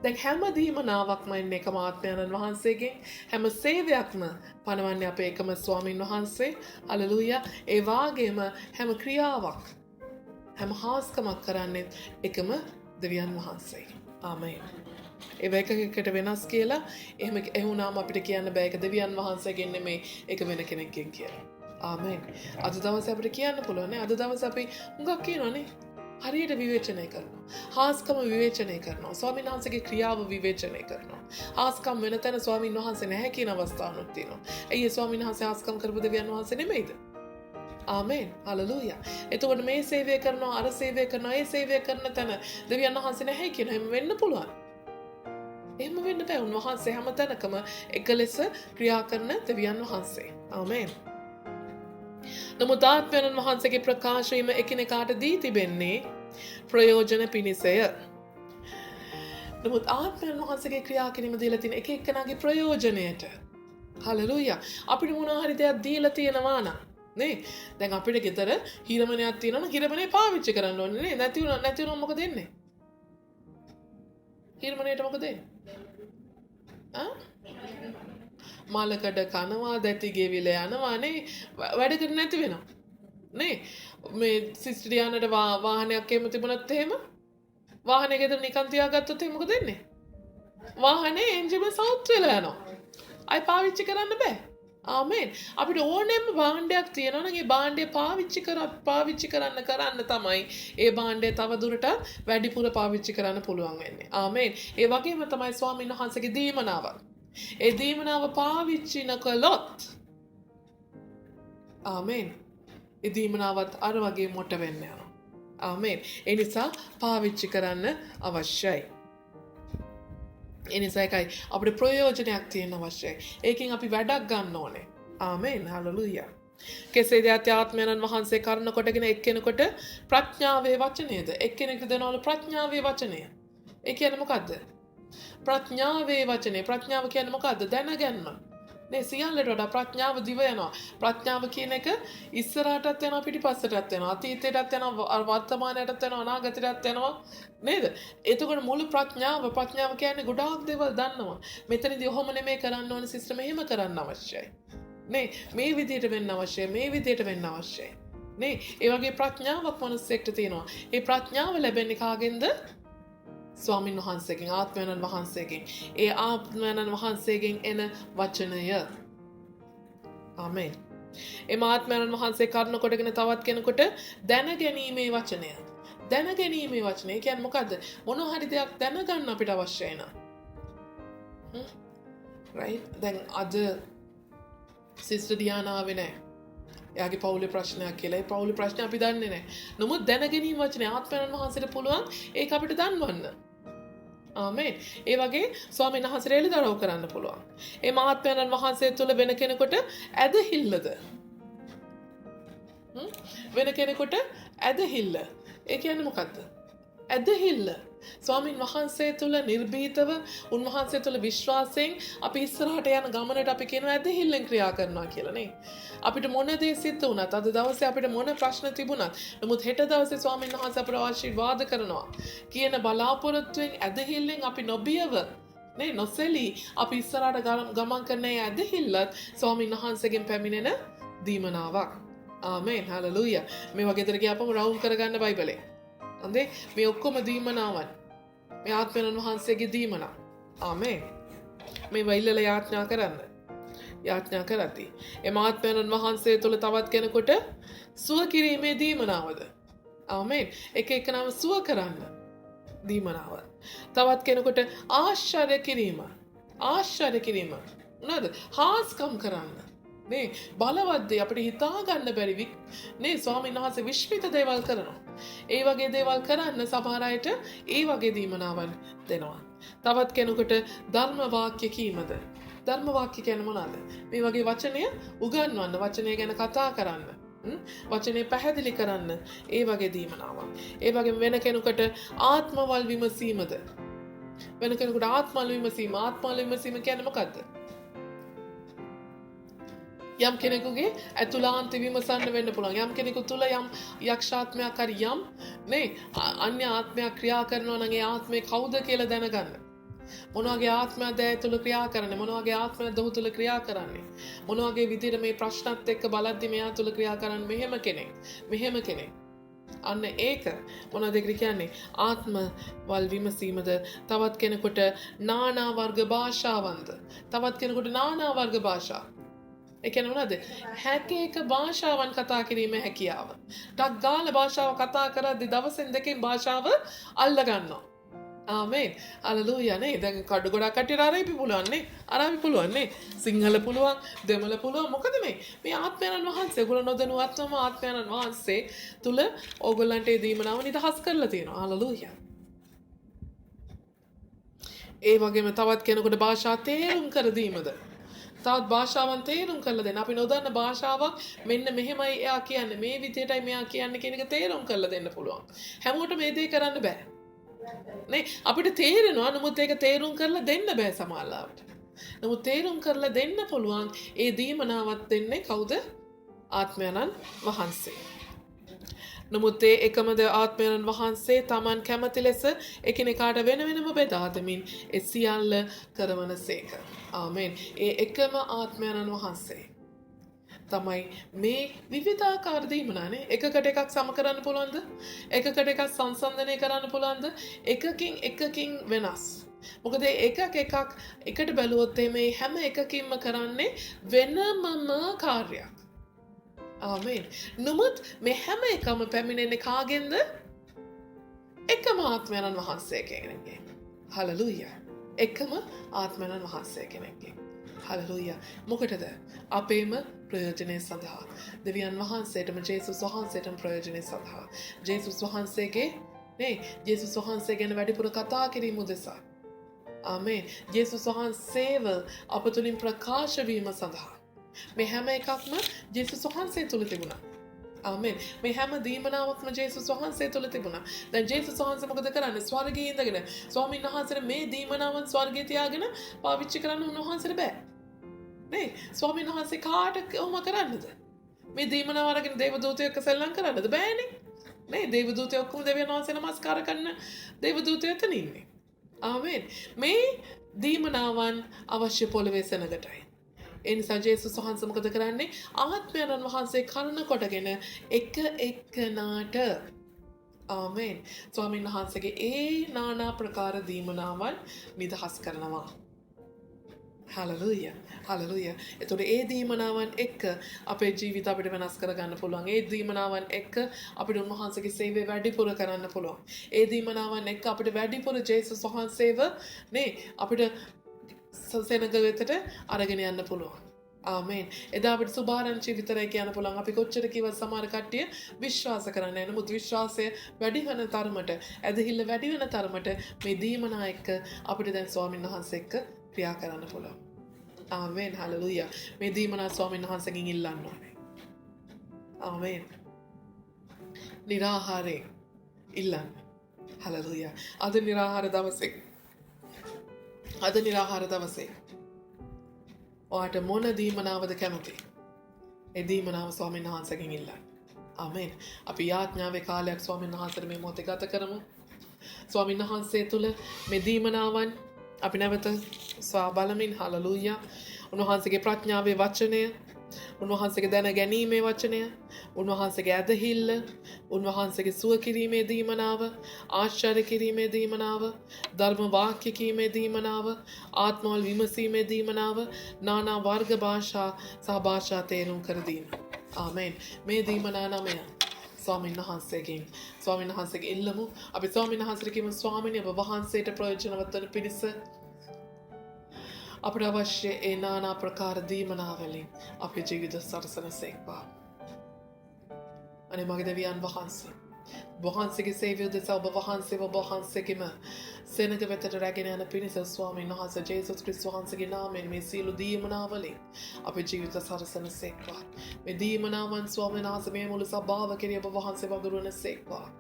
දැන් හැම දීමනාවක්ම එන්නේ එකම ආත්මයන්න් වහන්සේගෙන්. හැම සේවයක්ම පනවන්නේ අපේ එකම ස්වාමින් වහන්සේ. හලෙලූයා. ඒ වාගේම හැම ක්‍රියාවක්, හැම හාස්කමක් කරන්නේ එකම දෙවියන් වහන්සේ. ආමෙන්. ඒ එකකට වෙනස් කියලා එහෙම වුණාම අපිට කියන්න බෑ ඒක දෙවියන් වහන්සේගෙන් නෙමෙයි ඒක වෙන කෙනෙක්ගෙන් කියලා. ආමෙන්. අද දවසේ අපිට කියන්න පුළුවන් නේ. අද දවසේ අපි හුඟක් කියනවනේ. හරියට විවේචනය කරනවා. හාස්කම විවේචනය කරනවා. ස්වාමීන් වහන්සේගේ ක්‍රියාව විවේචනය කරනවා. හාස්කම් වෙන තැන ස්වාමීන් වහන්සේ නැහැ කියන අවස්ථාවක් තියෙනවා. ඇයි ස්වාමීන් වහන්සේ හාස්කම් කරපු දෙවියන් වහන්සේ නෙමෙයිද? ආමෙන්. හලෙලූයා. එතකොට මේ සේවය කරනවා, අර සේවය කරනවා, ඒ සේවය කරන තැන දෙවියන් වහන්සේ නැහැ කියන හැම වෙන්න පුළුවන්. එහෙම වෙන්න බෑ. උන්වහන්සේ හැම තැනකම එක ලෙස ක්‍රියා කරන දෙවියන් වහන්සේ. ආමෙන්. නමුත් ආත්මයන් වහන්සේගේ ප්‍රකාශයම එකිනෙකාට දී තිබෙන්නේ ප්‍රයෝජන පිණිසය. නමුත් ආත්මයන් වහන්සේගේ ක්‍රියා කිරීම දීලා තියෙන එක එක්කෙනාගේ ප්‍රයෝජනයට. හලෙලූයා. අපිට මොනවා හරි දෙයක් දීලා තියෙනවා නම් නේ? දැන් අපිට ගෙදර හිරමනයක් තියෙනවා නම් හිරමනේ පාවිච්චි කරන්න ඕනේ නේ? නැති වුණොත් මොකද වෙන්නේ? හිරමනේට මොකද වෙන්නේ? මලකඩ කනවා, දැති ගෙවිල යනවා නේ, වැඩකට නැති වෙනවා නේ. මේ සිස්ටරියානට වාහනයක් එහෙම තිබුණත් එහෙම වාහනේ ගෙදර නිකන් තියාගත්තොත් එහෙම මොකද වෙන්නේ? වාහනේ එන්ජිම සවුත් වෙලා යනවා. අය පාවිච්චි කරන්න බෑ. ආමෙන්. අපිට ඕනෙම භාණ්ඩයක් තියෙනවා නම් ඒ භාණ්ඩය පාවිච්චි කරන්න තමයි ඒ භාණ්ඩය තව දුරටත් වැඩිපුර පාවිච්චි කරන්න පුළුවන් වෙන්නේ. ආමෙන්. ඒ වගේම තමයි ස්වාමීන් වහන්සේගේ දීමනාව. ඒ දීමනාව පාවිච්චි නොකළොත් ආමෙන්. ඒ දීමනාවත් අර වගේ මොට වෙන්න යනවා. ආමෙන්. ඒ නිසා පාවිච්චි කරන්න අවශ්‍යයි. ඒ නිසා එකයි අපිට ප්‍රයෝජනයක් තියෙන්න අවශ්‍යයි. ඒකෙන් අපි වැඩක් ගන්න ඕනේ. ආමෙන්. හලෙලූයා. කෙසේද ආත්මයන් වහන්සේ කරන කොටගෙන එක්කෙනෙකුට ප්‍රඥාවේ වචනයද? එක්කෙනෙකුට දෙනවලු ප්‍රඥාවේ වචනය. ඒ කියන්නේ මොකද්ද? ප්‍රඥාවේ වචනේ. ප්‍රඥාව කියන්නේ මොකද්ද? දැනගන්න. නේ සියල්ලට වඩා ප්‍රඥාව දිව යනවා. ප්‍රඥාව කියන එක ඉස්සරහටත් යනවා පිටිපස්සටත් යනවා. අතීතයටත් යනවා වර්තමානයටත් යනවා අනාගතයටත් යනවා නේද? එතකොට මුළු ප්‍රඥාව කියන්නේ ගොඩාක් දේවල් දන්නවා. මෙතනදී ඔහොම නෙමෙයි කරන්න ඕන සිස්ටම් එහෙම කරන්න අවශ්‍යයි. නේ මේ විදිහට වෙන්න අවශ්‍යයි. මේ විදිහට වෙන්න අවශ්‍යයි. නේ ඒ වගේ ප්‍රඥාවක් මනුස්සයෙක්ට තියෙනවා. ඒ ප්‍රඥාව ලැබෙන්නේ කාගෙන්ද? ස්වාමීන් වහන්සේගෙන්, ආත්මයන් වහන්සේගෙන්. ඒ ආත්මයන් වහන්සේගෙන් එන වචනය. ආමෙන්. ඒ ආත්මයන් වහන්සේ කරන කොටගෙන තවත් කෙනෙකුට දැනගැනීමේ වචනය. දැනගැනීමේ වචනය කියන්නේ මොකද්ද? මොන හරි දෙයක් දැනගන්න අපිට අවශ්‍යයි නේද? right? දැන් අද සිස්ටර් ඩියානා ආවේ නැහැ. එයාගේ පවුලේ ප්‍රශ්නයක් කියලා. ඒ පවුලේ ප්‍රශ්න අපි දන්නේ නැහැ. නමුත් දැනගැනීම වචනේ ආත්මයන් වහන්සේට පුළුවන් ඒක අපිට දන්වන්න. ආමෙන්. ඒ වගේ ස්වාමීන් වහන්සේට එළිදරව් කරන්න පුළුවන්. ඒ ආත්මයන් වහන්සේ තුළ වෙන කෙනෙකුට ඇදහිල්ලද? වෙන කෙනෙකුට ඇදහිල්ල. ඒ කියන්නේ මොකද්ද? ඇදහිල්ල. ස්වාමීන් වහන්සේ තුළ නිර්භීතව උන්වහන්සේ තුළ විශ්වාසයෙන් අපි ඉස්සරහට යන ගමනට අපි කියනවා ඇදහිල්ලෙන් ක්‍රියා කරනවා කියලා නේ. අපිට මොන දේ සිද්ධ වුණත් අද දවසේ අපිට මොන ප්‍රශ්න තිබුණත් නමුත් හෙට දවසේ ස්වාමීන් වහන්සේ අපට ආශිර්වාද කරනවා කියන බලාපොරොත්තුවෙන් ඇදහිල්ලෙන් අපි නොබියව නේ නොසැලී අපි ඉස්සරහට ගමන් කරන ඇදහිල්ලත් ස්වාමීන් වහන්සේගෙන් පැමිණෙන දීමනාවක්. ආමේන් හලෙලූයා. මේවා ගෙදර ගියාපම රවුන්ඩ් කරගන්න බයිබලේ. හොඳේ මේ ඔක්කොම දීමනාවන්. මේ ආත්මයන් වහන්සේගේ දීමන. ආමේන්. මේ වෛල්ලල යාඥා කරන්න. යාඥා කරති. එම ආත්මයන් වහන්සේ තුළ තවත් කෙනෙකුට සුව කිරීමේ දීමනාවද. ආමේන්. එක එකනම සුව කරන්න දීමනාව. තවත් කෙනෙකුට ආශ්චර්ය කිරීම. ආශ්චර්ය කිරීම. නේද? හාස්කම් කරන්න. නේ බලවත්දේ අපිට හිතා ගන්න බැරි නේ ස්වාමීන් වහන්සේ විශ්මිත දේවල් කරනවා. ඒ වගේ දේවල් කරන්න සමහර අයට ඒ වගේ දීමනාවන් දෙනවා. තවත් කෙනෙකුට ධර්ම වාක්‍ය කීමද? ධර්ම වාක්‍ය කියන්නේ මොනවාද? මේ වගේ වචනය උගන්වන්න, වචනය ගැන කතා කරන්න. වචනේ පැහැදිලි කරන්න ඒ වගේ දීමනාවක්. ඒ වගේම වෙන කෙනෙකුට ආත්මවල් විමසීමද? වෙන කෙනෙකුට ආත්මවල් විමසීම. ආත්මවල් විමසීම කියන්නේ මොකද්ද? යම් කෙනෙකුගේ ඇතුළාන්ත විමසන්න වෙන්න පුළුවන්. යම් කෙනෙකු තුළ යම් යක්ෂාත්මයක් හරි යම් නේ අන්‍ය ආත්මයක් ක්‍රියා කරනවා නම් ඒ ආත්මය කවුද කියලා දැනගන්න. මොන වගේ ආත්මයක්ද ඒ තුළ ක්‍රියා කරන්නේ? මොන වගේ ආත්මයක්ද ඔහු තුළ ක්‍රියා කරන්නේ? මොන වගේ විදිහට මේ ප්‍රශ්නත් එක්ක බලද්දි මෙයා තුළ ක්‍රියා කරන්නේ මෙහෙම කෙනෙක්. මෙහෙම කෙනෙක්. අන්න ඒක මොනවද කියන්නේ? ආත්මවල් විමසීමද? තවත් කෙනෙකුට නානා වර්ග භාෂාවන්ද? තවත් කෙනෙකුට නානා වර්ග භාෂා. ඒ කියන්නේ මොනවද? හැක එක භාෂාවන් කතා කිරීමේ හැකියාව. ටක් ගාලා භාෂාව කතා කරද්දී දවසෙන් දෙකෙන් භාෂාව අල්ල ගන්නවා. ආමේන්. හලෙලූයා නේ. දැන් කඩ ගොඩක් කටියට අරාබි පුළුවන් නේ. අරාබි පුළුවන් නේ. සිංහල පුළුවන්, දෙමළ පුළුවන්. මොකද මේ ආත්මයන් වහන්සේ ඔයගොල්ලෝ නොදැනුවත්වම ආත්මයන් වහන්සේ තුල ඕගොල්ලන්ට ඒ දීමනාව නිදහස් කරලා තියෙනවා. හලෙලූයා. ඒ වගේම තවත් කෙනෙකුට භාෂා තේරුම් කර දීමද? තවත් භාෂාවන් තේරුම් කරලා දෙන්න. අපි නොදන්න භාෂාවක් මෙන්න මෙහෙමයි එයා කියන්නේ, මේ විදිහටයි මෙයා කියන්නේ කියන එක තේරුම් කරලා දෙන්න පුළුවන්. හැමෝටම මේ දේ කරන්න බෑ. නේ අපිට තේරෙනවා, නමුත් ඒක තේරුම් කරලා දෙන්න බෑ සමහරවිට. නමුත් තේරුම් කරලා දෙන්න පුළුවන්. ඒ දීමනාවත් දෙන්නේ කවුද? ආත්මයන්න් වහන්සේ. නමුත් ඒ එකමද ආත්මයන් වහන්සේ Taman කැමති ලෙස එකිනෙකාට වෙන වෙනම බෙදා දෙමින් ඒ සියල්ල කරවන සේක. ආමෙන්. ඒ එකම ආත්මයන් වහන්සේ තමයි මේ විවිධාකාර දීමනානේ. එකකට එකක් සම කරන්න පුළුවන්ද? එකකට එකක් සංසන්දනය කරන්න පුළුවන්ද? එකකින් වෙනස්. මොකද එකක් එකට බැලුවොත් මේ හැම එකකින්ම කරන්නේ වෙනමම කාර්යයක්. ආමෙන්. නමුත් මේ හැම එකම පැමිණෙන්නේ කාගෙන්ද? එකම ආත්මයන් වහන්සේ කෙනෙක්ගෙන්. හලෙලූයා. එකම ආත්මයන් වහන්සේ කෙනෙක්ගෙන්. හලෙලූයා. මොකටද? අපේම ප්‍රයෝජනය සඳහා. දෙවියන් වහන්සේටම ජේසුස් වහන්සේටම ප්‍රයෝජනය සඳහා. ජේසුස් වහන්සේගේ ජේසුස් වහන්සේ ගැන වැඩිපුර කතා කිරීම උදෙසා. ආමෙන්. ජේසුස් වහන්සේව අප තුලින් ප්‍රකාශ වීම සඳහා. මේ හැම එකක්ම ජේසුස් වහන්සේ තුල තිබුණා. ආමෙන්. මේ හැම දීමනාවක්ම ජේසුස් වහන්සේ තුල තිබුණා. දැන් ජේසුස් වහන්සේ මොකද කරන්නේ? ස්වර්ගයේ ඉඳගෙන ස්වාමීන් වහන්සේට මේ දීමනාවන් ස්වර්ගයේ තියාගෙන පාවිච්චි කරන්න උන්වහන්සේට බෑ. නේ? ස්වාමීන් වහන්සේ කාට කොහොම කරන්නද? මේ දීමනාව අරගෙන දේවදූතයෝ එක්ක සෙල්ලම් කරන්නද? බෑනේ. නේ? දේවදූතයෝ ඔක්කොම දෙවියන් වහන්සේ නමස්කාර කරන දේවදූතයෝ එතන ඉන්නේ. ආමෙන්. මේ දීමනාවන් අවශ්‍ය පොළවේ සෙනගටයි. ඒ නිසා ජේසුස් වහන්සේ මොකද කරන්නේ? ආත්මයන් වහන්සේ කරුණ කොටගෙන එක එක්කනාට ආමෙන් ස්වාමීන් වහන්සේගේ ඒ নানা ප්‍රකාර දීමනාවන් නිදහස් කරනවා. හලෙලූයා. හලෙලූයා. ඒතකොට ඒ දීමනාවන් එක්ක අපේ ජීවිත අපිට වෙනස් කරගන්න පුළුවන්. ඒ දීමනාවන් එක්ක අපිට උන්වහන්සේගේ සේවය වැඩිපුර කරන්න පුළුවන්. ඒ දීමනාවන් එක්ක අපිට වැඩිපුර ජේසුස් වහන්සේව අපිට සසෙනග වෙතට අරගෙන යන්න පුළුවන්. ආමෙන්. එදා අපිට සුභාරංචි විතරයි කියන්න පුළුවන්. අපි කොච්චර කිව්වත් සමහර කට්ටිය විශ්වාස කරන්නේ නැහැ. නමුත් විශ්වාසය වැඩි වෙන තරමට, ඇදහිල්ල වැඩි වෙන තරමට මේ දීමනා එක්ක අපිට දැන් ස්වාමීන් වහන්සේ එක්ක ක්‍රියා කරන්න පුළුවන්. ආමෙන්. හලෙලූයා. මේ දීමනා ස්වාමීන් වහන්සේගෙන් ඉල්ලන්න ඕනේ. ආමෙන්. निराहाරයෙන් ඉල්ලන්න. හලෙලූයා. අද निराहाර දවසේ ඔයාට මොන දීමනාවද කැමති? ඒ දීමනාව ස්වාමීන් වහන්සේගෙන් ඉල්ලන්න. ආමෙන්. අපි යාඥාවේ කාලයක් ස්වාමීන් වහන්සේට මේ මොහොතේ ගත කරමු. ස්වාමීන් වහන්සේ තුල මේ දීමනාවන් අපි නැවත බලමින් හලෙලූයා. උන්වහන්සේගේ ප්‍රඥාවේ වචනය උන්වහන්සේගේ දැන ගැනීමේ වචනය, උන්වහන්සේගේ ඇදහිල්ල, උන්වහන්සේගේ සුව කිරීමේ දීමනාව, ආශ්චර්ය කිරීමේ දීමනාව, ධර්ම වාක්‍ය කීමේ දීමනාව, ආත්මවල විමසීමේ දීමනාව, නානා වර්ග භාෂා සහ භාෂා තේරුම් කර දීම. ආමෙන්. මේ දීමනා නමය ස්වාමීන් වහන්සේගෙන් ස්වාමීන් වහන්සේගේ ඉල්ලමු. අපි ස්වාමීන් වහන්සේට කියමු ස්වාමීනි ඔබ වහන්සේට ප්‍රයෝජනවත් වන පිණිස අපට අවශ්‍ය ඒ නානා ප්‍රකාර දීමනාවලින් අපේ ජීවිත සරසන සේක්වා. අනේ මගේ දෙවියන් වහන්සේ වහන්සේගේ සේවය දෙසා ඔබ වහන්සේගේම සෙනග වෙතට රැගෙන යන පිණිස ස්වාමීන් වහන්සේ ජේසුස් ක්‍රිස්තුස් වහන්සේගේ නාමයෙන් මේ සියලු දීමනාවලින් අපේ ජීවිත සරසන සේක්වා. මේ දීමනාවන් ස්වාමීන් වහන්සේ මේ මුළු සභාව කෙරෙහි ඔබ වහන්සේ වගුරුවන සේක්වා.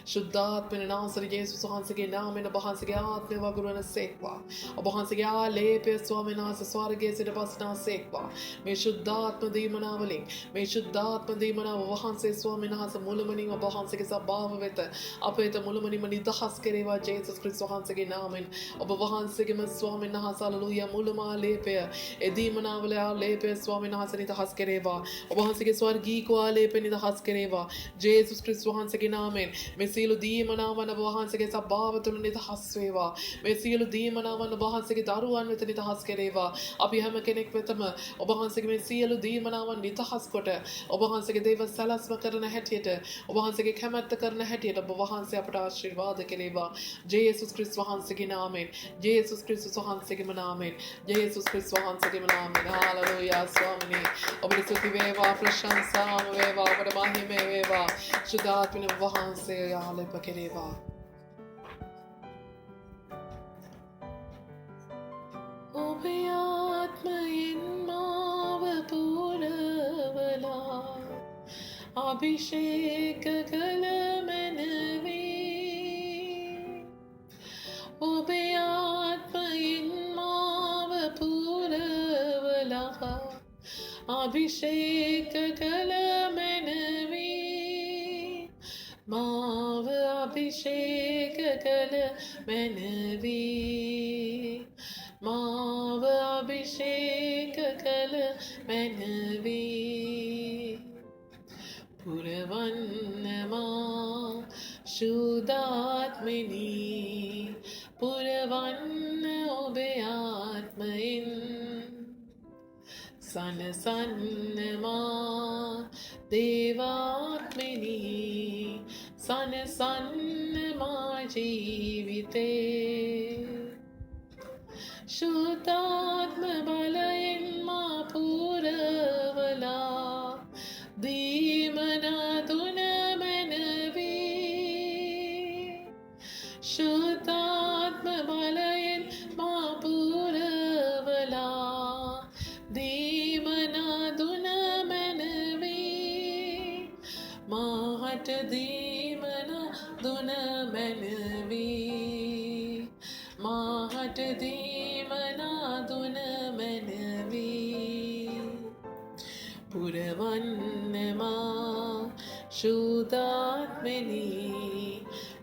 ශුද්ධාත්මන නාසරි ජේසුස් වහන්සේගේ නාමයෙන් ඔබ වහන්සේගේ ආත්මය වගුරුවන සේක්වා. ඔබ වහන්සේගේ ආලේපය ස්වාමීන් වහන්සේ ස්වර්ගයේ සිට පස්නා සේක්වා. මේ ශුද්ධාත්ම දීමනාවලින් මේ ශුද්ධාත්ම දීමනාව වහන්සේ ස්වාමීන් වහන්සේ මුළුමනින්ම ඔබ වහන්සේගේ සභාව වෙත අපේට මුළුමනින්ම නිදහස් කෙරේවා ජේසුස් ක්‍රිස්තුස් වහන්සේගේ නාමයෙන් ඔබ වහන්සේගේම ස්වාමීන් වහන්සේ හලෙලූයා මුළුම ආලේපය එදීමනාවල ආලේපය ස්වාමීන් වහන්සේ නිදහස් කෙරේවා. ඔබ වහන්සේගේ ස්වර්ගීය ආලේපය නිදහස් කෙරේවා ජේසුස් ක්‍රිස්තුස් වහන්සේගේ නාමයෙන්. මේ සියලු දීමනාවන් ඔබ වහන්සේගේ සභාව තුළ නිදහස් වේවා. මේ සියලු දීමනාවන් ඔබ වහන්සේගේ දරුවන් වෙත නිදහස් කෙරේවා. අපි හැම කෙනෙක් වෙතම ඔබ වහන්සේගේ මේ සියලු දීමනාවන් නිදහස් කොට ඔබ වහන්සේගේ දේව සලස්ම කරන හැටියට ඔබ වහන්සේගේ කැමැත්ත කරන හැටියට ඔබ වහන්සේ අපට ආශිර්වාද කෙරේවා ජේසුස් ක්‍රිස්තුස් වහන්සේගේ නාමයෙන්. ජේසුස් ක්‍රිස්තුස් වහන්සේගේම නාමයෙන්. ජේසුස් ක්‍රිස්තුස් වහන්සේගේම නාමයෙන්. හාලෙලූයා ස්වාමීනි. ඔබට ස්තුති වේවා, ප්‍රශංසාව වේවා, ඔබට මහිමය වේවා. ශුද්ධාත්මන වහන්සේ ආලේප කෙරේවා. ඔබේ ආත්මයෙන් මාව පුරවලා අභිෂේක කළ මැනවේ. ඔබේ ආත්මයෙන් මාව පුරවලා අභිෂේක කළ මැනවේ. මාව අභිෂේක කළ මැනවේ. මාව අභිෂේක කළ මැනවේ. පුරවන්න මා ශුද්ධාත්මෙනි. පුරවන්න ඔබේ ආත්මයෙන්. සනසන්න මා දේවාත්මෙනි. සනසන්න මා ජීවිතේ. ශුද්ධාත්ම බලයෙන් මා පුරවලා දීමනා තුන මැනවේ. ශුද්ධාත්ම බලයෙන් මා පුරවලා දීමනා තුන මැනවේ. මාහට දීමනා තුන මැනවේ. මාහට දීමනා තුන මැනවේ. පුරවන්න මා ශුද්ධාත්මෙනි.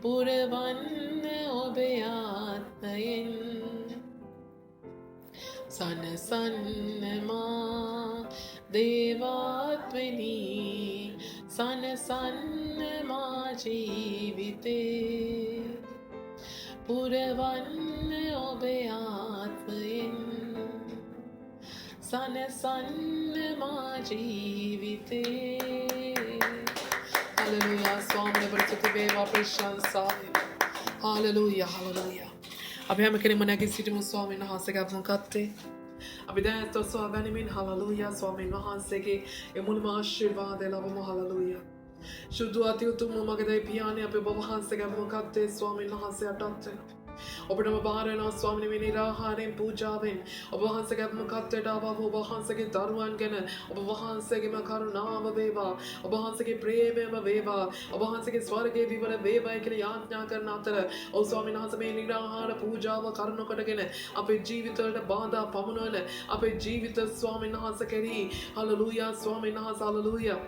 පුරවන්න ඔබේ ආත්මයෙන්. සනසන්න මා දේවාත්මෙනි. සනසන්න මා ජීවිතේ. පුරවන්න ඔබේ ආත්මයෙන්. සනසන්න මා ජීවිතේ. හලෙලූයා ස්වාමීන් වහන්සේ වේවා ප්‍රශංසා වේවා. Hallelujah hallelujah. අපි හැම කෙනෙක්ම නැගී සිටිමු ස්වාමීන් වහන්සේගේ අභිමුඛත්වයේ. අපි දැන් තොස්වා ගනිමින් හලෙලූයා ස්වාමීන් වහන්සේගේ ඒ මුළුම ආශිර්වාදය ලබමු. හලෙලූයා. ශුද්ධ අති උතුම් මගේ දෙවි පියාණන් අපි ඔබ වහන්සේගේ අභිමුඛත්වයේ ස්වාමීන් වහන්සේ අටත් වෙනවා. ඔබටම බාර වෙනවා ස්වාමීනි මේ නිරාහාරයෙන් පූජාවෙන් ඔබ වහන්සේගේ අභිමුඛත්වයට ආවව ඔබ වහන්සේගේ දරුවන් ගැන ඔබ වහන්සේගේම කරුණාව වේවා. ඔබ වහන්සේගේ ප්‍රේමයම වේවා. ඔබ වහන්සේගේ ස්වර්ගයේ විවර වේවා කියලා යාඥා කරන අතර ඔව් ස්වාමීන් වහන්සේ මේ නිරාහාර පූජාව කරුණු කොටගෙන අපේ ජීවිතවලට බාධා පමුණවන අපේ ජීවිත ස්වාමීන් වහන්සේ කෙරෙහි හලෙලූයා ස්වාමීන් වහන්සේ හලෙලූයා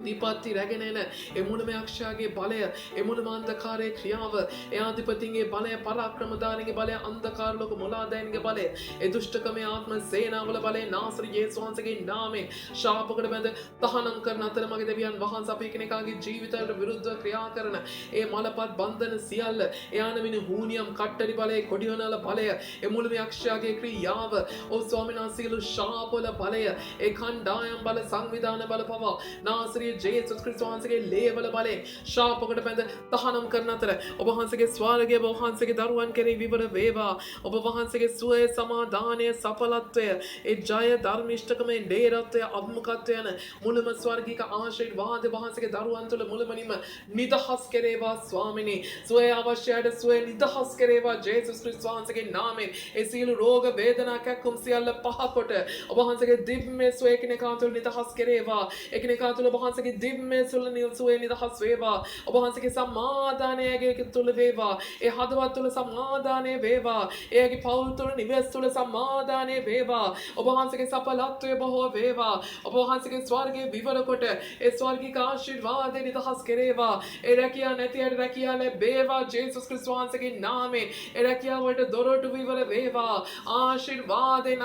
දීපත්ති රැගෙන එන ඒ මුළුම යක්ෂයාගේ බලය ඒ මුළුම අන්ධකාරයේ ක්‍රියාව ඒ ආධිපතිගේ බලය පරාක්‍රමධාරීගේ බලය අන්ධකාර ලෝක මොලාදයන්ගේ බලය ඒ දුෂ්ටකමේ ආත්ම සේනාවල බලය නාසරි යේසුස් වහන්සේගේ නාමයෙන් ශාපකට බැඳ තහනම් කරන අතර මගේ දෙවියන් වහන්සේ අපේ කෙනෙකුගේ ජීවිතයට විරුද්ධව ක්‍රියා කරන ඒ මලපත් බන්ධන සියල්ල එයාන වින හූනියම් කට්ටරි බලය කොඩියනල බලය ඒ මුළුම යක්ෂයාගේ ක්‍රියාව ඕ ස්වාමීන් වහන්සේගේ ශාපවල බලය ඒ කණ්ඩායම් බල සංවිධාන බල පවා නාසරි ජේසුස් ක්‍රිස්තුස් වහන්සේගේ ලේවල බලයෙන් ශාපකට බැඳ තහනම් කරන අතර ඔබ වහන්සේගේ ස්වර්ගයේ ඔබ වහන්සේගේ දරුවන් කෙරෙහි විවර වේවා ඔබ වහන්සේගේ සුවය සමාදානය සඵලත්වය ඒ ජය ධර්මිෂ්ඨකමේ ඩේරත්වය අභිමුඛත්වය යන මුළුම ස්වර්ගික ආශිර්වාද වහන්සේගේ දරුවන් තුළ මුළුමනින්ම නිදහස් කෙරේවා ස්වාමිනී සුවය අවශ්‍යයට සුවය නිදහස් කෙරේවා ජේසුස් ක්‍රිස්තුස් වහන්සේගේ නාමයෙන් ඒ සියලු රෝග වේදනා කැක්කුම් සියල්ල පහකොට ඔබ වහන්සේගේ දිව්‍ය සුවය එකිනෙකා තුළ නිදහස් කෙරේවා එකිනෙකා තුළ ඔබ වහන්සේගේ දිව්‍ය සුවය නිදහස් වේවා ඔබ වහන්සේගේ සමාදානයගේ තුළ වේවා ඒ හදවත් තුළ සමාදානය වේවා එයාගේ පවුල් තුළ නිවෙස් තුළ සමාදානය වේවා ඔබ වහන්සේගේ සඵලත්වය බොහෝ වේවා ඔබ වහන්සේගේ ස්වර්ගයේ විවර කොට ඒ ස්වර්ගික ආශිර්වාදය නිදහස් කෙරේවා ඒ රැකියා නැති අයට රැකියා ලැබේවා ජේසුස් ක්‍රිස්තුස් වහන්සේගේ නාමයෙන් ඒ රැකියාව වලට දොරටු විවර වේවා ආශිර්වාදේ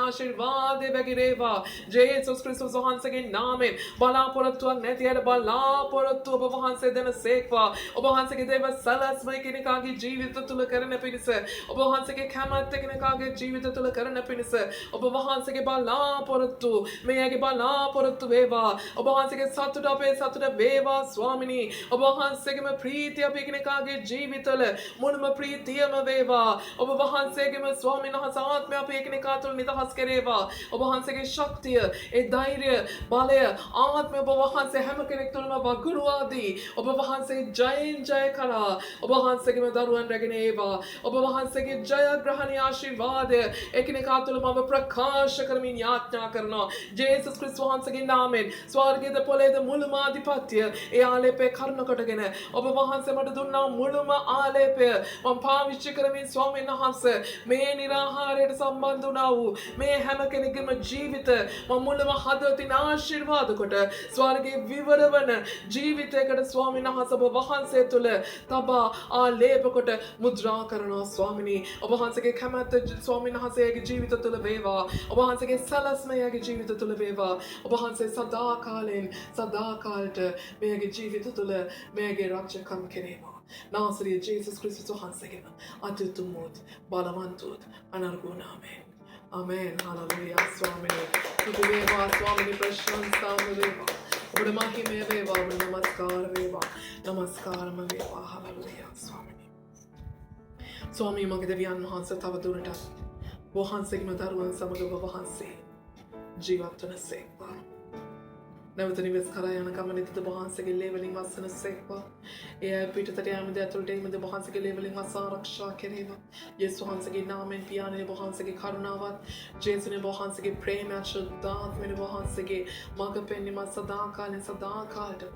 වැగిරේවා ජේසුස් ක්‍රිස්තුස් වහන්සේගේ නාමයෙන් බලාපොරොත්තුවක් නැති අයට බලාපොරොත්තු ඔබ වහන්සේ දෙන සේක්වා ඔබ වහන්සේගේ දේව සලස්ම කෙනෙකුගේ ජීවිත තුළ කරන පිණිස ඔබ වහන්සේගේ කැමැත්ත කෙනෙකුගේ ජීවිත තුළ කරන පිණිස ඔබ වහන්සේගේ බලාපොරොත්තු මෙයාගේ බලාපොරොත්තු වේවා ඔබ වහන්සේගේ සතුට අපේ සතුට වේවා ස්වාමිනී ඔබ වහන්සේගේම ප්‍රීතිය අපේ කෙනෙකුගේ ජීවිතවල මුළුම ප්‍රීතියම වේවා ඔබ වහන්සේගේම ස්වාමීන් වහන්සේ ආත්මය අපේ කෙනෙකා තුළ නිදහස් කරේවා ඔබ වහන්සේගේ ශක්තිය ඒ ධෛර්යය බලය ආත්මය ඔබ වහන්සේ හැම කෙනෙක් තුළම වගුරුවා දී ඔබ වහන්සේ ජයෙන් ජය කරා ඔබ වහන්සේගේම දරුවන් රැගෙන ඒවා ඔබ වහන්සේගේ ජයග්‍රහණීය ආශිර්වාදය එකිනෙකා තුළම ඔබ ප්‍රකාශ කරමින් යාඥා කරනවා ජේසුස් ක්‍රිස්තුස් වහන්සේගේ නාමයෙන් ස්වර්ගයේද පොළේද මුළුම ආධිපත්‍ය ඒ ආලේපය කරුණ කොටගෙන ඔබ වහන්සේ මට දුන්නා මුළුම ආලේපය මම පාවිච්චි කරමින් ස්වාමීන් වහන්සේ මේ නිරාහාරයට සම්බන්ධ වුණා වූ මේ හැම කෙනෙකුගේම ජීවිත මම මුළුම හදවතින් ආශිර්වාද කොට ස්වර්ගයේ විවර වන ජීවිතයකට ස්වාමීන් වහන්සේ ඔබ වහන්සේ තුළ තබා ආලේප කොට මුද්‍රා කරනවා ස්වාමිනී ඔබ වහන්සේගේ කැමැත්ත ස්වාමීන් වහන්සේගේ ජීවිත තුළ වේවා ඔබ වහන්සේගේ සලස්මයගේ ජීවිත තුළ වේවා ඔබ වහන්සේ සදාකාලයෙන් සදාකාලට මෙයාගේ ජීවිත තුළ මෙයාගේ රාජ්‍යකම් කෙරේවා නාසරී ජේසුස් ක්‍රිස්තුස් වහන්සේගේම අත්‍යුතුම් බලවන්ත අනර්ගෝ නාමයෙන් ආමේන් හalleluya ස්වාමිනේ තුති වේවා ස්වාමිනේ ප්‍රශංසා වේවා ඔබට මහිමය වේවා ඔබට නමස්කාර වේවා නමස්කාරම වේවා හalleluya ස්වාමිනේ ස්වාමී මගේ දෙවියන් වහන්සේ තව දුරටත් වහන්සේගේම දරුවන් සමග ඔබ වහන්සේ ජීවත් වන සේක්වා නැවත නිවෙස් කරා යන ගමනේදී ඔබ වහන්සේගේ ලේවලින් වස්සන සේක්වා එය පිටතට යෑමද ඇතුළට එීමද ඔබ වහන්සේගේ ලේවලින් වස්ස ආරක්ෂා කෙරේවා යේසුස් වහන්සේගේ නාමයෙන් පියාණන් ඔබ වහන්සේගේ කරුණාවත් ජේසුස් ඔබ වහන්සේගේ ප්‍රේමය ශුද්ධාත්මය ඔබ වහන්සේගේ මඟ පෙන්වීම සදාකාලෙන් සදාකාලට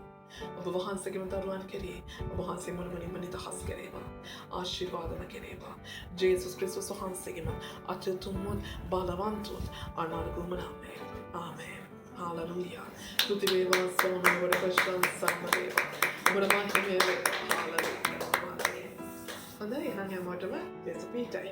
ඔබ වහන්සේගේම දරුවන් කෙරෙහි ඔබ වහන්සේ මුළුමනින්ම නිදහස් කෙරේවා ආශිර්වාදම කෙරේවා ජේසුස් ක්‍රිස්තුස් වහන්සේගේම අත්‍යුතුම් බලවන්ත අනර්ගම නාමයෙන් ආමේන් හalleluya තුති වේවා ස්වාමී ඔබට ප්‍රශංසා වේවා ඔබට මහිමය වේවා හalleluya හොඳයි එහෙනම් හැමෝටම දෙස පීටයි